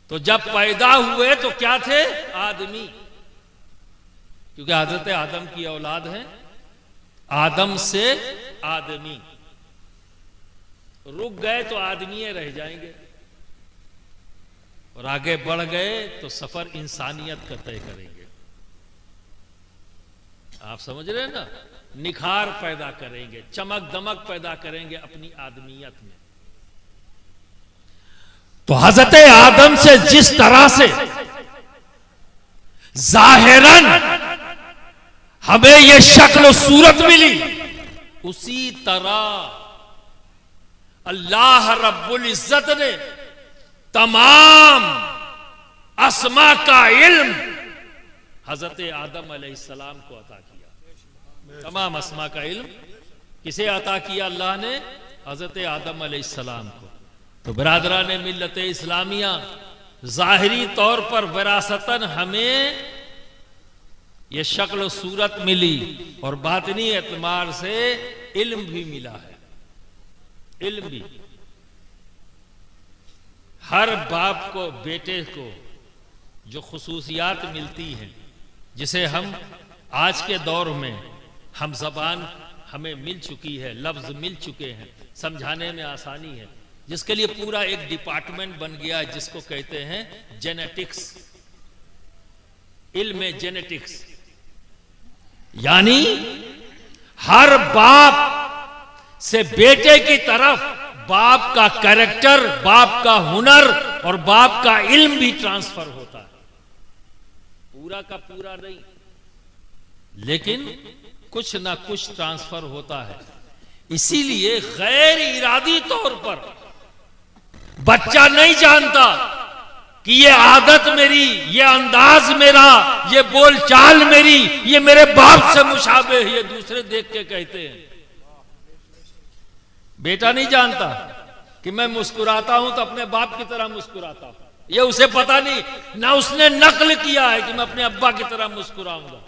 [SPEAKER 1] तो जब पैदा हुए तो क्या थे? आदमी, क्योंकि हजरत आदम की औलाद है। आदम से आदमी, रुक गए तो आदमी रह जाएंगे, और आगे बढ़ गए तो सफर इंसानियत का तय करेंगे। आप समझ रहे हैं ना? निखार पैदा करेंगे, चमक दमक पैदा करेंगे अपनी आदमियत में। तो हजरत आदम से जिस तरह से जाहिरन हमें ये शक्ल सूरत मिली, उसी तरह अल्लाह रब्बुल इज्जत ने तमाम अस्मा का इल्म हजरत आदम अलैहिस्सलाम को अता किया। तमाम अस्मा का इल्म किसे अता किया? अल्लाह ने हजरत आदम अलैहिस्सलाम को। तो बिरादरान मिल्लत इस्लामिया, जाहिरी तौर पर विरासतन हमें ये शक्ल सूरत मिली, और बातनी एतमार से इल्म भी मिला है। इल्म भी हर बाप को, बेटे को जो खुसूसियात मिलती हैं, जिसे हम आज के दौर में हम जबान हमें मिल चुकी है, लफ्ज मिल चुके हैं, समझाने में आसानी है, जिसके लिए पूरा एक डिपार्टमेंट बन गया है जिसको कहते हैं जेनेटिक्स, इल्म जेनेटिक्स। यानी हर बाप से बेटे की तरफ बाप का कैरेक्टर, बाप का हुनर और बाप का इल्म भी ट्रांसफर होता है। पूरा का पूरा नहीं, लेकिन कुछ ना कुछ ट्रांसफर होता है। इसीलिए गैर इरादी तौर पर बच्चा नहीं जानता कि ये आदत मेरी, ये अंदाज मेरा, ये बोलचाल मेरी, ये मेरे बाप से मुशाबे है, ये दूसरे देख के कहते हैं। बेटा नहीं जानता कि मैं मुस्कुराता हूं तो अपने बाप की तरह मुस्कुराता हूं, ये उसे पता नहीं, ना उसने नकल किया है कि मैं अपने अब्बा की तरह मुस्कुराऊंगा,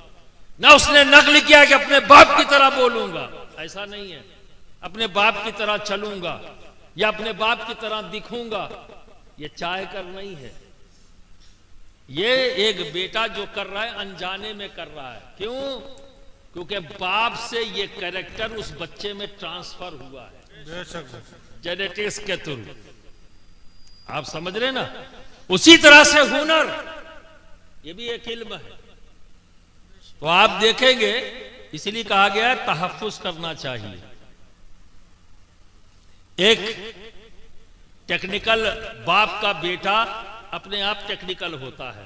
[SPEAKER 1] ना उसने नकल किया कि अपने बाप की तरह बोलूंगा, ऐसा नहीं है। अपने बाप की तरह चलूंगा या अपने बाप की तरह दिखूंगा, ये चाह कर नहीं है। ये एक बेटा जो कर रहा है अनजाने में कर रहा है। क्यों? क्योंकि बाप से ये कैरेक्टर उस बच्चे में ट्रांसफर हुआ है
[SPEAKER 2] बेशक
[SPEAKER 1] जेनेटिक्स के थ्रू। आप समझ रहे ना? उसी तरह से हुनर, ये भी एक इल्म है। तो आप देखेंगे, इसलिए कहा गया है तहफ्फुज करना चाहिए। एक टेक्निकल बाप का बेटा अपने आप टेक्निकल होता है,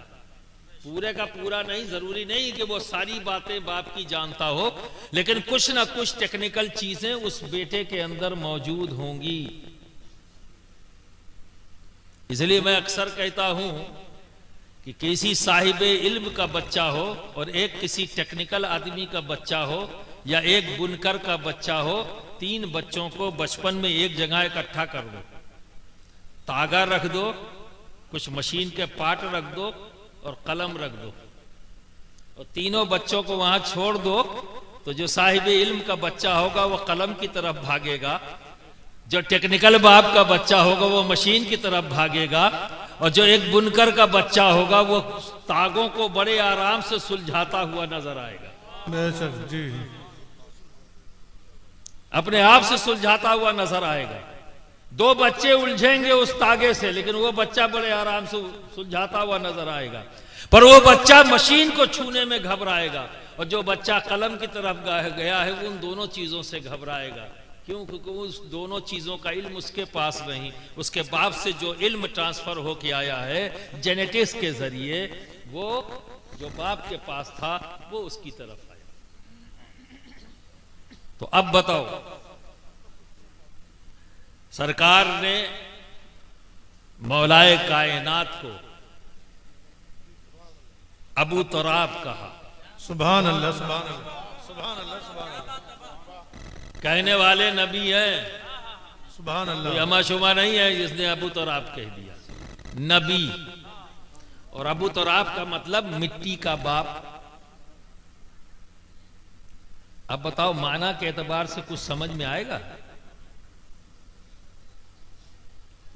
[SPEAKER 1] पूरे का पूरा नहीं। जरूरी नहीं कि वो सारी बातें बाप की जानता हो, लेकिन कुछ ना कुछ टेक्निकल चीजें उस बेटे के अंदर मौजूद होंगी। इसलिए मैं अक्सर कहता हूं कि किसी साहिबे इल्म का बच्चा हो और एक किसी टेक्निकल आदमी का बच्चा हो या एक बुनकर का बच्चा हो, तीन बच्चों को बचपन में एक जगह इकट्ठा कर दो, तागा रख दो, कुछ मशीन के पार्ट रख दो और कलम रख दो, और तीनों बच्चों को वहां छोड़ दो, तो जो साहिबे इल्म का बच्चा होगा वो कलम की तरफ भागेगा, जो टेक्निकल बाप का बच्चा होगा वो मशीन की तरफ भागेगा, और जो एक बुनकर का बच्चा होगा वो तागों को बड़े आराम से सुलझाता हुआ नजर आएगा।
[SPEAKER 2] बेशक जी,
[SPEAKER 1] अपने आप से सुलझाता हुआ नजर आएगा। दो बच्चे उलझेंगे उस तागे से, लेकिन वो बच्चा बड़े आराम से सुलझाता हुआ नजर आएगा। पर वो बच्चा मशीन को छूने में घबराएगा, और जो बच्चा कलम की तरफ गया है वो उन दोनों चीजों से घबराएगा। क्यों? क्योंकि उस दोनों चीजों का इल्म उसके पास नहीं, उसके बाप से जो इल्म ट्रांसफर होके आया है जेनेटिक्स के जरिए, वो जो बाप के पास था वो उसकी तरफ आया। तो अब बताओ, सरकार ने मौलाए कायनात को अबू तुराब कहा।
[SPEAKER 2] सुभान अल्लाह, सुभान अल्लाह, सुभान अल्लाह, सुभान अल्लाह।
[SPEAKER 1] कहने वाले नबी हैं,
[SPEAKER 2] सुभान
[SPEAKER 1] कोई
[SPEAKER 2] अल्लाह।
[SPEAKER 1] अमाशुमा नहीं है जिसने अबू तुराब कह दिया। नबी, और अबू तुराब का मतलब मिट्टी का बाप। अब बताओ, माना के एतबार से कुछ समझ में आएगा?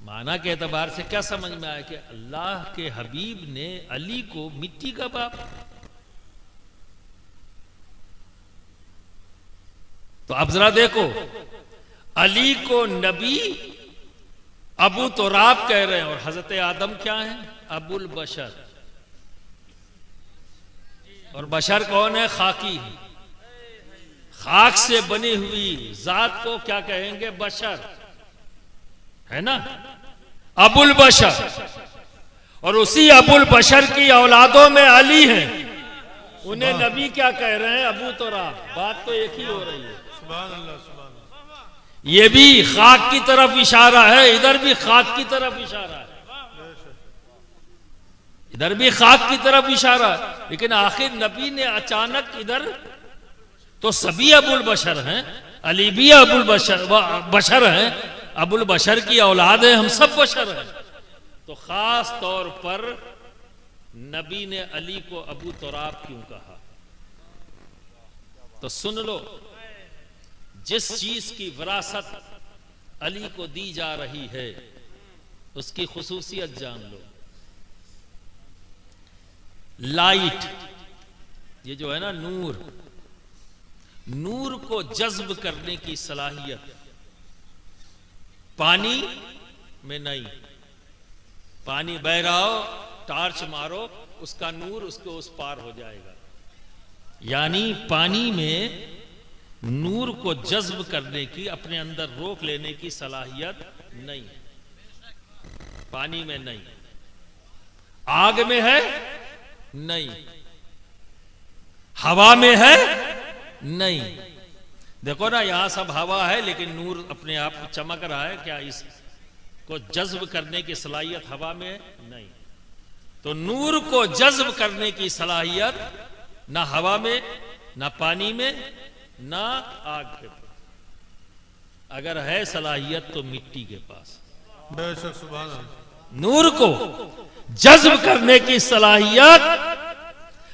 [SPEAKER 1] माना के एतबार से क्या समझ में आया कि अल्लाह के हबीब ने अली को मिट्टी का बाप। तो अब जरा देखो, अली को नबी अबू तुराब कह रहे हैं, और हजरत आदम क्या है? अबुल बशर। और बशर कौन है? खाकी है। खाक से बनी हुई जात को क्या कहेंगे? बशर, है ना? अबुल बशर। और उसी अबुल बशर की औलादों में अली हैं, उन्हें नबी क्या कह रहे हैं? अबू तुराब। बात तो एक ही हो रही है।
[SPEAKER 2] सुभान अल्लाह, सुभान अल्लाह।
[SPEAKER 1] ये भी खाक की तरफ इशारा है, इधर भी खाक की तरफ इशारा है, इधर भी खाक की तरफ इशारा है। लेकिन आखिर नबी ने अचानक इधर, तो सभी अबुल बशर हैं, अली भी अबुल बशर हैं, अबुल बशर की औलाद है, हम सब बशर हैं। तो खास तौर पर नबी ने अली को अबू तुराब क्यों कहा? तो सुन लो, जिस चीज की विरासत अली को दी जा रही है उसकी खुसूसियत जान लो। लाइट, ये जो है ना नूर, नूर को जज्ब करने की सलाहियत पानी में नहीं। पानी बह रहा हो, टार्च मारो, उसका नूर उसके उस पार हो जाएगा। यानी पानी में नूर को जज्ब करने की, अपने अंदर रोक लेने की सलाहियत नहीं है। पानी में नहीं। आग में है? नहीं। हवा में है? नहीं। देखो ना, यहां सब हवा है लेकिन नूर अपने आप को चमक रहा है। क्या इसको जज्ब करने की सलाहियत हवा में है? नहीं। तो नूर को जज्ब करने की सलाहियत ना हवा में, ना पानी में, ना आग के पास। अगर है सलाहियत तो मिट्टी के पास।
[SPEAKER 2] बेशक, सुभान अल्लाह।
[SPEAKER 1] नूर को जज्ब करने की सलाहियत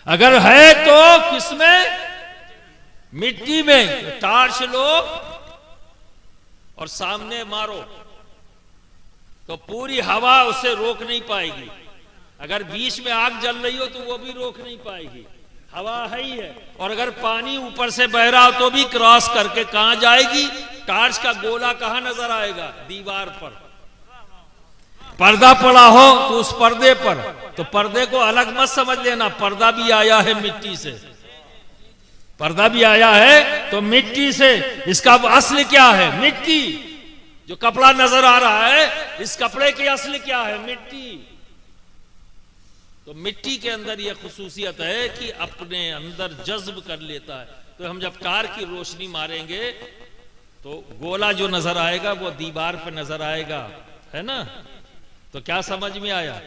[SPEAKER 1] अगर है तो किसमें? मिट्टी में। टार्च लो और सामने मारो तो पूरी हवा उसे रोक नहीं पाएगी। अगर बीच में आग जल रही हो तो वो भी रोक नहीं पाएगी, हवा है ही है। और अगर पानी ऊपर से बह रहा हो तो भी क्रॉस करके कहां जाएगी? टार्च का गोला कहां नजर आएगा? दीवार पर। पर्दा पड़ा हो तो उस पर्दे पर, तो पर्दे को अलग मत समझ लेना, पर्दा भी आया है मिट्टी से। पर्दा भी आया है तो मिट्टी से। इसका असली क्या है? मिट्टी। जो कपड़ा नजर आ रहा है, इस कपड़े की असली क्या है? मिट्टी। तो मिट्टी के अंदर यह खुसूसियत है कि अपने अंदर जज्ब कर लेता है। तो हम जब कार की रोशनी मारेंगे तो गोला जो नजर आएगा वो दीवार पर नजर आएगा, है ना? तो क्या समझ में आया?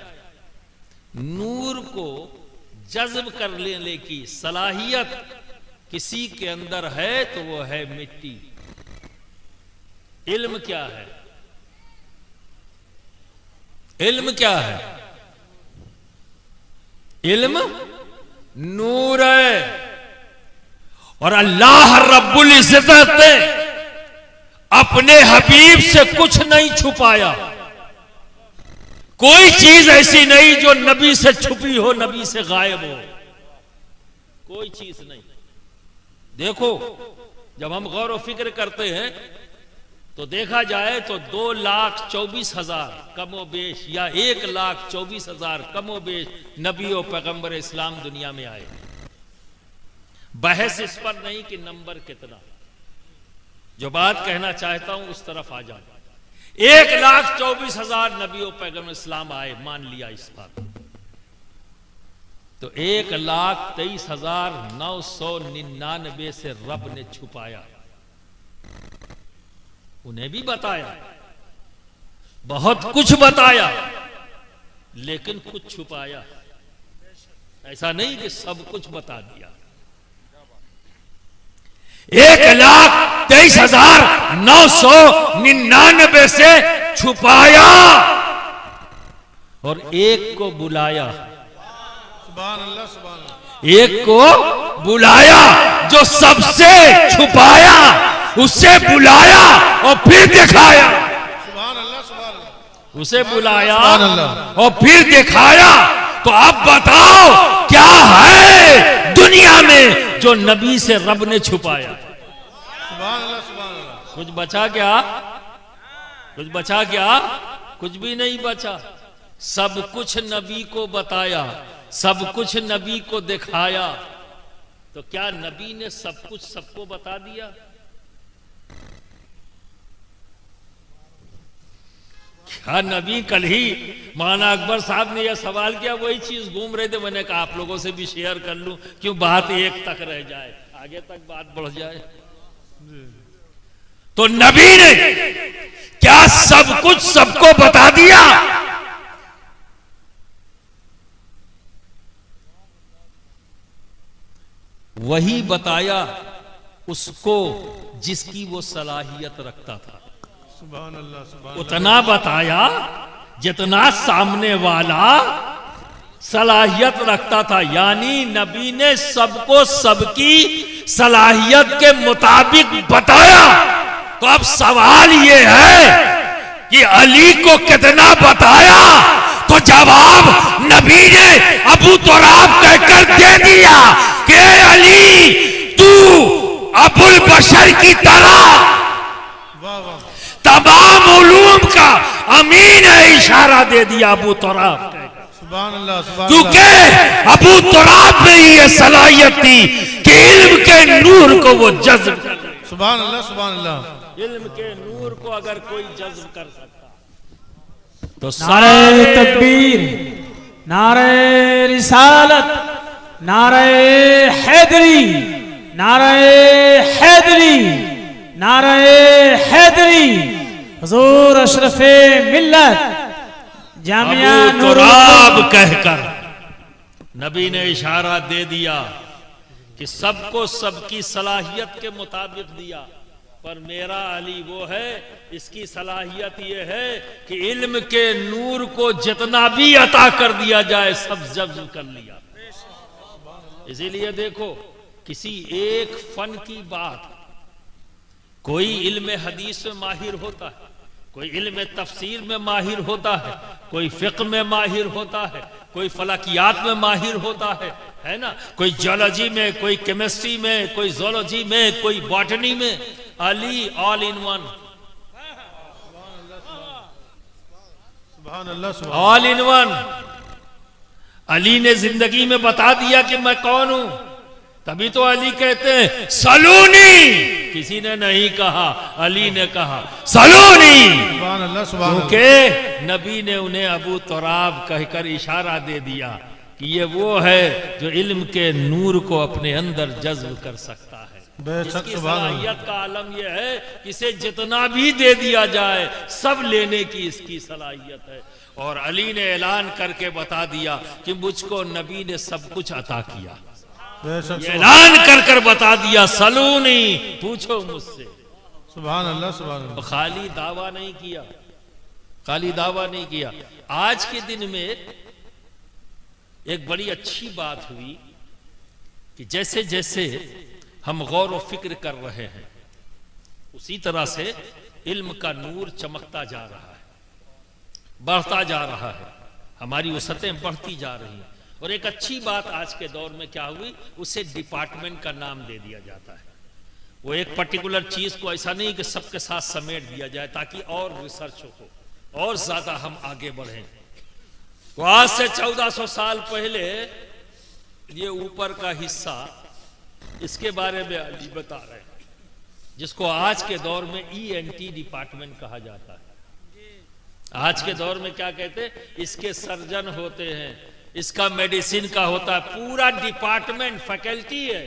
[SPEAKER 1] नूर को जज्ब कर लेने की सलाहियत किसी के अंदर है तो वो है मिट्टी। इल्म क्या है? इल्म क्या है? इल्म नूर है। और अल्लाह रब्बुल इज्जत ने अपने हबीब से कुछ नहीं छुपाया। कोई चीज ऐसी नहीं जो नबी से छुपी हो, नबी से गायब हो। कोई चीज नहीं। देखो, जब हम गौर व फिक्र करते हैं तो देखा जाए तो 2,24,000 कमो बेश या 1,24,000 कमो बेश नबी और पैगंबर इस्लाम दुनिया में आए। बहस इस पर नहीं कि नंबर कितना। जो बात कहना चाहता हूं उस तरफ आ जाओ। 1,24,000 नबी और पैगंबर इस्लाम आए, मान लिया इस बात। तो 1,23,999 से रब ने छुपाया। उन्हें भी बताया, बहुत कुछ बताया, लेकिन कुछ छुपाया। ऐसा नहीं कि सब कुछ बता दिया। 1,23,999 से छुपाया और एक को बुलाया।
[SPEAKER 2] सुभान अल्लाह, सुभान अल्लाह।
[SPEAKER 3] एक को बुलाया जो सबसे छुपाया, उससे बुलाया और फिर दिखाया।
[SPEAKER 2] सुभान अल्लाह, सुभान अल्लाह।
[SPEAKER 3] उसे बुलाया
[SPEAKER 2] सुभान अल्लाह।
[SPEAKER 3] और फिर दिखाया। तो अब बताओ क्या है दुनिया में जो नबी से रब ने छुपाया?
[SPEAKER 2] सुभान अल्लाह, सुभान अल्लाह।
[SPEAKER 3] कुछ बचा क्या? कुछ बचा क्या? कुछ भी नहीं बचा। सब कुछ नबी को बताया, सब कुछ नबी को दिखाया। तो क्या नबी ने सब कुछ सबको बता दिया? क्या नबी? कल ही मौलाना अकबर साहब ने यह सवाल किया, वही चीज घूम रहे थे। मैंने कहा आप लोगों से भी शेयर कर लूं, क्यों बात एक तक रह जाए, आगे तक बात बढ़ जाए। तो नबी ने क्या सब कुछ सबको बता दिया? वही बताया उसको जिसकी वो सलाहियत रखता था।
[SPEAKER 2] सुभान अल्लाह, सुभान
[SPEAKER 3] उतना बताया जितना सामने वाला सलाहियत रखता था। यानी नबी ने सबको सबकी सलाहियत के मुताबिक बताया। तो अब सवाल ये है कि अली को कितना बताया? तो जवाब नबी ने अबू तुराब कहकर दे दिया कि अली तू अबुल बशर की तरह
[SPEAKER 2] वाह वाह।
[SPEAKER 3] तमाम उलूम का अमीन है, इशारा दे दिया अबू तुराब।
[SPEAKER 2] सुभान अल्लाह, सुभान
[SPEAKER 3] क्योंकि अबू तुराब में ये सलाहियत थी कि इल्म के नूर को वो जज्ब कर।
[SPEAKER 2] सुभान अल्लाह, सुभान अल्लाह।
[SPEAKER 1] इल्म के नूर को अगर कोई जज्ब कर सकता तो
[SPEAKER 4] नारे तकबीर, नारे रिसालत, नारे हैदरी, नारे हैदरी, नारे हैदरी। हुजूर अशरफे मिल्लत जामिया
[SPEAKER 3] अबू तुराब कहकर नबी ने इशारा दे दिया कि सबको सबकी सलाहियत के मुताबिक दिया, पर मेरा अली वो है, इसकी सलाहियत ये है कि इल्म के नूर को जितना भी अता कर दिया जाए सब जब्त कर लिया।
[SPEAKER 1] इसीलिए देखो, किसी एक फन की बात, कोई इल्म हदीस में माहिर होता है, कोई इल्म तफसीर में माहिर होता है, कोई फिक्र में माहिर होता है, कोई फलकियात में माहिर होता है ना, कोई जियोलॉजी में, कोई केमिस्ट्री में, कोई जोलॉजी में, कोई बॉटनी में। Ali all in one, all in one. Ali ने जिंदगी में बता दिया कि मैं कौन हूं, तभी तो अली कहते हैं सलूनी। किसी ने नहीं कहा, अली ने कहा सलूनी, क्योंकि नबी ने उन्हें अबू तुराब कहकर इशारा दे दिया कि ये वो है जो इल्म के नूर को अपने अंदर जज्ब कर सकता है। इसकी सलाहियत का आलम यह है कि इसे जितना भी दे दिया जाए सब लेने की इसकी सलाहियत है। और अली ने ऐलान करके बता दिया कि मुझको नबी ने सब कुछ अता किया, ऐलान कर बता दिया सलूनी, पूछो मुझसे।
[SPEAKER 2] सुभान अल्लाह, सुभान अल्लाह।
[SPEAKER 1] खाली दावा नहीं किया, खाली दावा नहीं किया। आज के दिन में एक बड़ी अच्छी बात हुई कि जैसे जैसे हम गौर व फिक्र कर रहे हैं, उसी तरह से इल्म का नूर चमकता जा रहा है, बढ़ता जा रहा है, हमारी वसतें बढ़ती जा रही हैं। और एक अच्छी बात आज के दौर में क्या हुई, उसे डिपार्टमेंट का नाम दे दिया जाता है। वो एक पर्टिकुलर चीज को ऐसा नहीं कि सबके साथ समेट दिया जाए ताकि और रिसर्च हो और ज्यादा हम आगे बढ़ें। तो आज से 1400 साल पहले ये ऊपर का हिस्सा, इसके बारे में अली बता रहे हैं, जिसको आज के दौर में ENT डिपार्टमेंट कहा जाता है। आज के दौर में क्या कहते हैं, इसके सर्जन होते हैं, इसका मेडिसिन का होता है, पूरा डिपार्टमेंट फैकल्टी है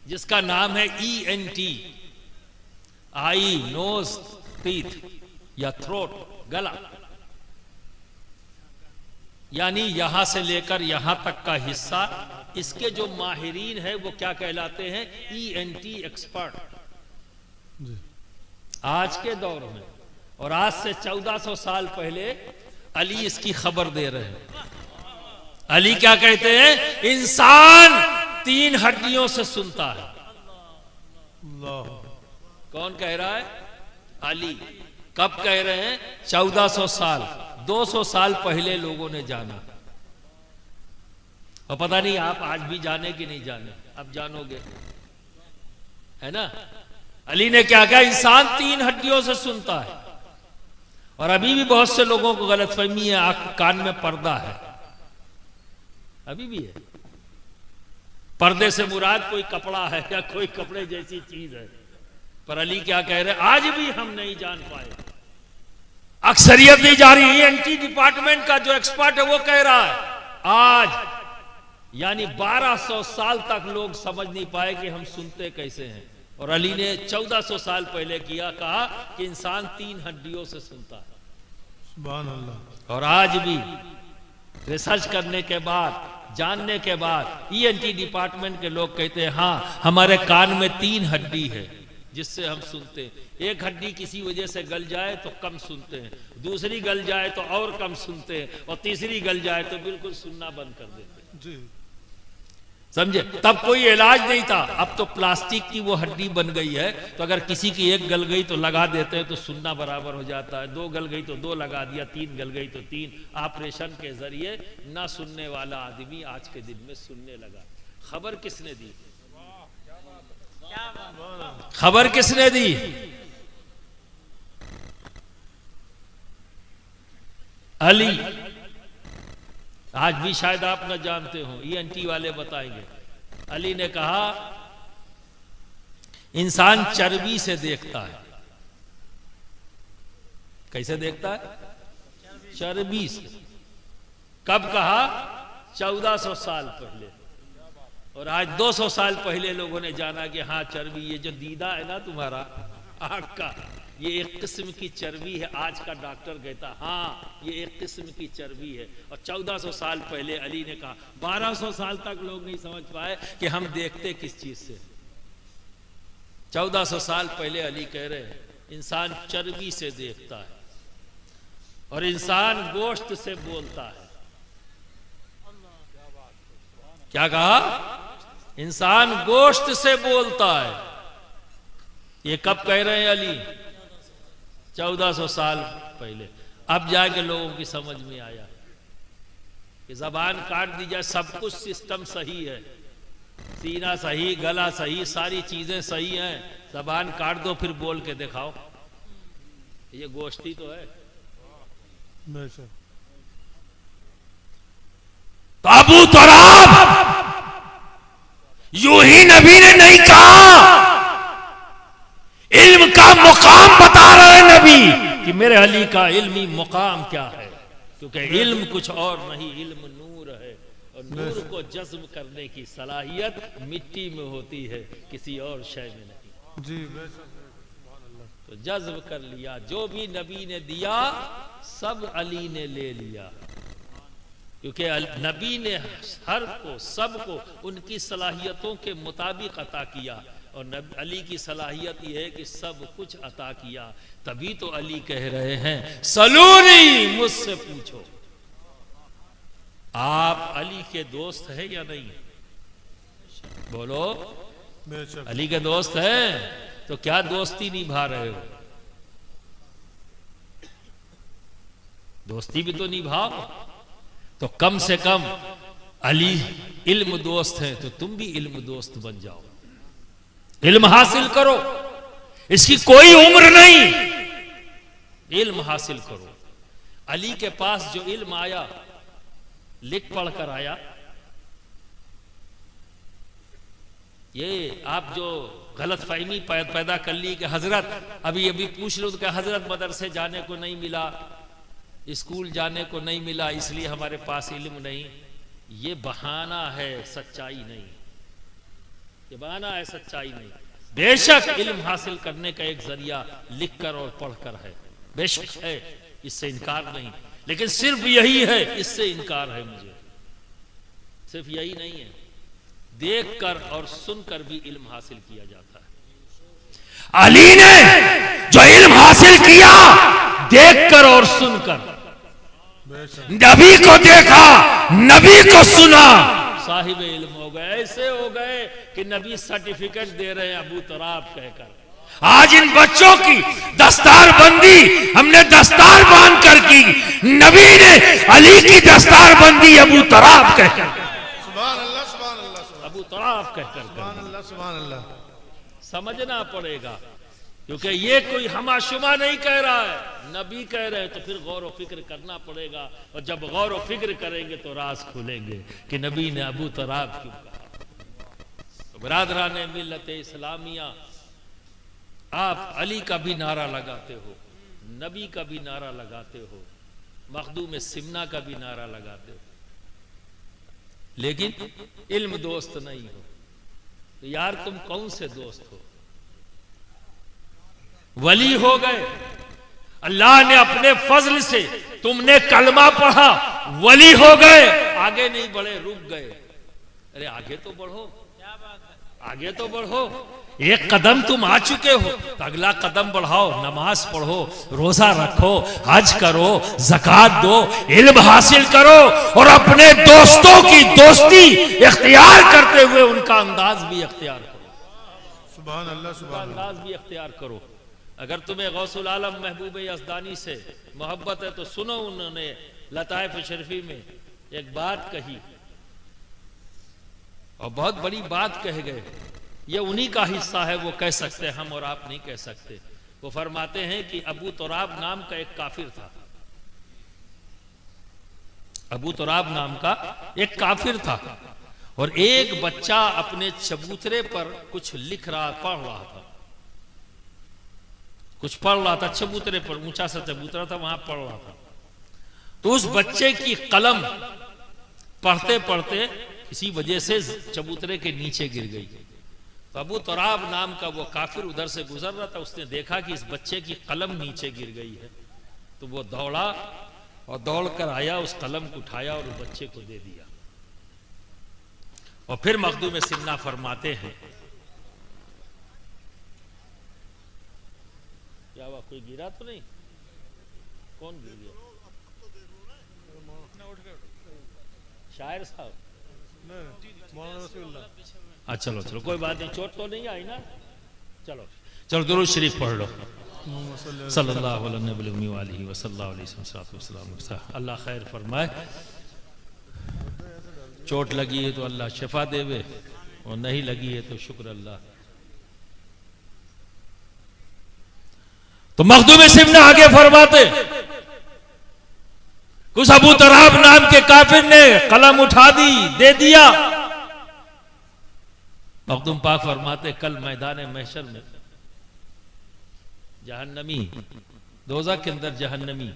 [SPEAKER 1] जिसका नाम है ENT, आई, नोज, टीथ या थ्रोट, गला, यानी यहां से लेकर यहां तक का हिस्सा। इसके जो माहिरीन है वो क्या कहलाते हैं, ENT एक्सपर्ट आज के दौर में। और आज से 1400 साल पहले अली इसकी खबर दे रहे हैं। अली क्या कहते हैं, इंसान 3 हड्डियों से सुनता है। कौन कह रहा है, अली। कब कह रहे हैं, 1400 साल, 200 साल पहले लोगों ने जाना। और पता नहीं आप आज भी जाने कि नहीं जाने, अब जानोगे, है ना। अली ने क्या कहा, इंसान 3 हड्डियों से सुनता है। और अभी भी बहुत से लोगों को गलतफहमी है, आंख कान में पर्दा है, अभी भी है। पर्दे से मुराद कोई कपड़ा है या कोई कपड़े जैसी चीज है। पर अली क्या कह रहे हैं, आज भी हम नहीं जान पाए, अक्सरियत नहीं जा रही। ENT डिपार्टमेंट का जो एक्सपर्ट है वो कह रहा है, आज यानी 1200 साल तक लोग समझ नहीं पाए कि हम सुनते कैसे हैं। और अली ने 1400 साल पहले कहा कि इंसान 3 हड्डियों से सुनता है।
[SPEAKER 2] सुभान अल्लाह।
[SPEAKER 1] और आज भी रिसर्च करने के बाद, जानने के बाद ENT डिपार्टमेंट के लोग कहते हैं, हाँ हमारे कान में 3 हड्डी है जिससे हम सुनते हैं। एक हड्डी किसी वजह से गल जाए तो कम सुनते हैं, दूसरी गल जाए तो और कम सुनते हैं, और तीसरी गल जाए तो बिल्कुल सुनना बंद कर देते हैं।
[SPEAKER 2] जी,
[SPEAKER 1] समझे। तब कोई इलाज नहीं था, अब तो प्लास्टिक की वो हड्डी बन गई है, तो अगर किसी की एक गल गई तो लगा देते हैं तो सुनना बराबर हो जाता है। 2 गल गई तो 2 लगा दिया, 3 गल गई तो 3। ऑपरेशन के जरिए ना सुनने वाला आदमी आज के दिन में सुनने लगा। खबर किसने दी, खबर किसने दी, अली। आज भी शायद आप न जानते हो, ENT वाले बताएंगे। अली ने कहा, इंसान चर्बी से देखता है। कैसे देखता है, चर्बी से। कब कहा, 1400 साल पहले। और आज 200 साल पहले लोगों ने जाना कि हाँ चर्बी, ये जो दीदा है ना तुम्हारा आंख का, ये एक किस्म की चर्बी है। आज का डॉक्टर कहता हाँ ये एक किस्म की चर्बी है। और 1400 साल पहले अली ने कहा, 1200 साल तक लोग नहीं समझ पाए कि हम देखते किस चीज से। 1400 साल पहले अली कह रहे हैं, इंसान चर्बी से देखता है और इंसान गोश्त से बोलता है। क्या कहा, इंसान गोश्त से बोलता है। ये कब कह रहे हैं अली? 1400 साल पहले। अब जाके लोगों की समझ में आया कि जबान काट दी जाए, सब कुछ सिस्टम सही है, सीना सही, गला सही, सारी चीजें सही हैं, जबान काट दो फिर बोल के दिखाओ। ये गोश्ती तो है।
[SPEAKER 3] तो अबू तुराब यूं ही नबी ने नहीं कहा, इल्म का मुकाम बता रहे नबी
[SPEAKER 1] कि मेरे अली का इल्मी मुकाम क्या है, क्योंकि इल्म कुछ और नहीं, इल्म नूर है और नूर को जज्ब करने की सलाहियत मिट्टी में होती है, किसी और शय में नहीं।
[SPEAKER 2] जी
[SPEAKER 1] तो जज्ब कर लिया, जो भी नबी ने दिया सब अली ने ले लिया, क्योंकि नबी ने हर को, सबको उनकी सलाहियतों के मुताबिक अता किया, और अली की सलाहियत यह है कि सब कुछ अता किया। तभी तो अली कह रहे हैं सलूनी, मुझसे पूछो। आप अली के दोस्त हैं या नहीं? बोलो, अली के दोस्त हैं तो क्या दोस्ती निभा रहे हो? दोस्ती भी तो निभाओ। तो कम से कम अली इल्म दोस्त है तो तुम भी इल्म दोस्त बन जाओ, इल्म हासिल करो, इसकी कोई उम्र नहीं, इल्म हासिल करो। अली के पास जो इल्म आया, लिख पढ़ कर आया। ये आप जो गलत फहमी पैदा कर ली कि हजरत अभी पूछ लो कि हजरत मदरसे जाने को नहीं मिला, स्कूल जाने को नहीं मिला, इसलिए हमारे पास इल्म नहीं, ये बहाना है, सच्चाई नहीं। ये बहाना है, सच्चाई नहीं। बेशक इल्म हासिल करने का एक जरिया लिखकर और पढ़कर है, बेशक है, इससे इनकार नहीं, लेकिन सिर्फ यही है, इससे इनकार है मुझे। सिर्फ यही नहीं है, देखकर और सुनकर भी इल्म हासिल किया जाता है।
[SPEAKER 3] अली ने जो इल्म हासिल किया देखकर और सुनकर, नबी को देखा, नबी को सुना,
[SPEAKER 1] साहिब इल्म हो गए, ऐसे हो गए कि नबी सर्टिफिकेट दे रहे हैं अबू तुराब कहकर।
[SPEAKER 3] आज इन बच्चों की दस्तार बंदी हमने दस्तार बांध कर की, नबी ने अली की दस्तार बंदी अबू तुराब कहकर,
[SPEAKER 2] सुभान अल्लाह, सुभान अल्लाह,
[SPEAKER 1] अबू तुराब कहकर।
[SPEAKER 2] सुभान अल्लाह, सुभान अल्लाह।
[SPEAKER 1] समझना पड़ेगा, क्योंकि ये कोई हमाशुमा नहीं कह रहा है, नबी कह रहे हैं, तो फिर गौर व फिक्र करना पड़ेगा, और जब गौर व फिक्र करेंगे तो राज खुलेंगे कि नबी ने अबू तुराब क्यों कहा। तो बरादरान मिल्लत इस्लामिया, आप अली का भी नारा लगाते हो, नबी का भी नारा लगाते हो, मखदूम सिमना का भी नारा लगाते हो, लेकिन इल्म दोस्त नहीं हो। तो यार तुम कौन से दोस्त हो? वली हो गए, अल्लाह ने अपने फजल से, तुमने कलमा पढ़ा, वली हो गए, आगे नहीं बढ़े, रुक गए। अरे आगे तो बढ़ो, आगे तो बढ़ो, एक कदम तुम आ चुके हो तो अगला कदम बढ़ाओ, नमाज पढ़ो, रोजा रखो, हज करो, ज़कात दो, इल्म हासिल करो, और अपने दोस्तों की दोस्ती इख्तियार करते हुए उनका अंदाज भी इख्तियार करो।
[SPEAKER 2] सुभान अल्लाह, सुभान अल्लाह।
[SPEAKER 1] अंदाज भी इख्तियार करो। अगर तुम्हें गौसुल आलम महबूब यज़दानी से मोहब्बत है तो सुनो, उन्होंने लताइफ शरीफी में एक बात कही और बहुत बड़ी बात कह गए। ये उन्हीं का हिस्सा है, वो कह सकते हैं, हम और आप नहीं कह सकते। वो फरमाते हैं कि अबू तुराब नाम का एक काफिर था, अबू तुराब नाम का एक काफिर था, और एक बच्चा अपने चबूतरे पर कुछ लिख रहा, पढ़ रहा था, कुछ पढ़ रहा था चबूतरे पर, ऊंचा सा चबूतरा था, वहां पढ़ रहा था। तो उस बच्चे की कलम पढ़ते पढ़ते किसी वजह से चबूतरे के नीचे गिर गई। तो अबू तुराब नाम का वो काफिर उधर से गुजर रहा था, उसने देखा कि इस बच्चे की कलम नीचे गिर गई है, तो वो दौड़ा और दौड़ कर आया, उस कलम को उठाया और उस बच्चे को दे दिया। और फिर मखदूम सिन्ना फरमाते हैं, क्या हुआ, कोई गिरा तो नहीं? कौन गिर गया? शायर साहब
[SPEAKER 2] मौलाना रसूलुल्लाह।
[SPEAKER 1] चलो चलो कोई बात नहीं, चोट तो नहीं आई ना। चलो चलो दुरूद शरीफ पढ़ लो। सल्लल्लाहु अलैहि वसल्लम। अल्लाह खैर फरमाए। चोट लगी है तो अल्लाह शिफा देवे, और नहीं लगी है तो शुक्र अल्लाह। तो मखदूम सिमना आगे फरमाते, उस अबू तराब नाम के काफिर ने कलम उठा दी, दे दिया। मखदूम पाक फरमाते, कल मैदान महशर में जहन्नमी, दोज़ख के अंदर जहन्नमी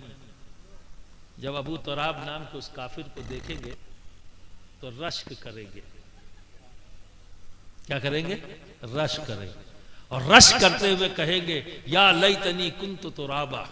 [SPEAKER 1] जब अबू तराब नाम के उस काफिर को देखेंगे तो रश्क करेंगे। क्या करेंगे? रश्क करेंगे। और रश्क करते हुए कहेंगे, या लैतनी कुन्तु तुराबा।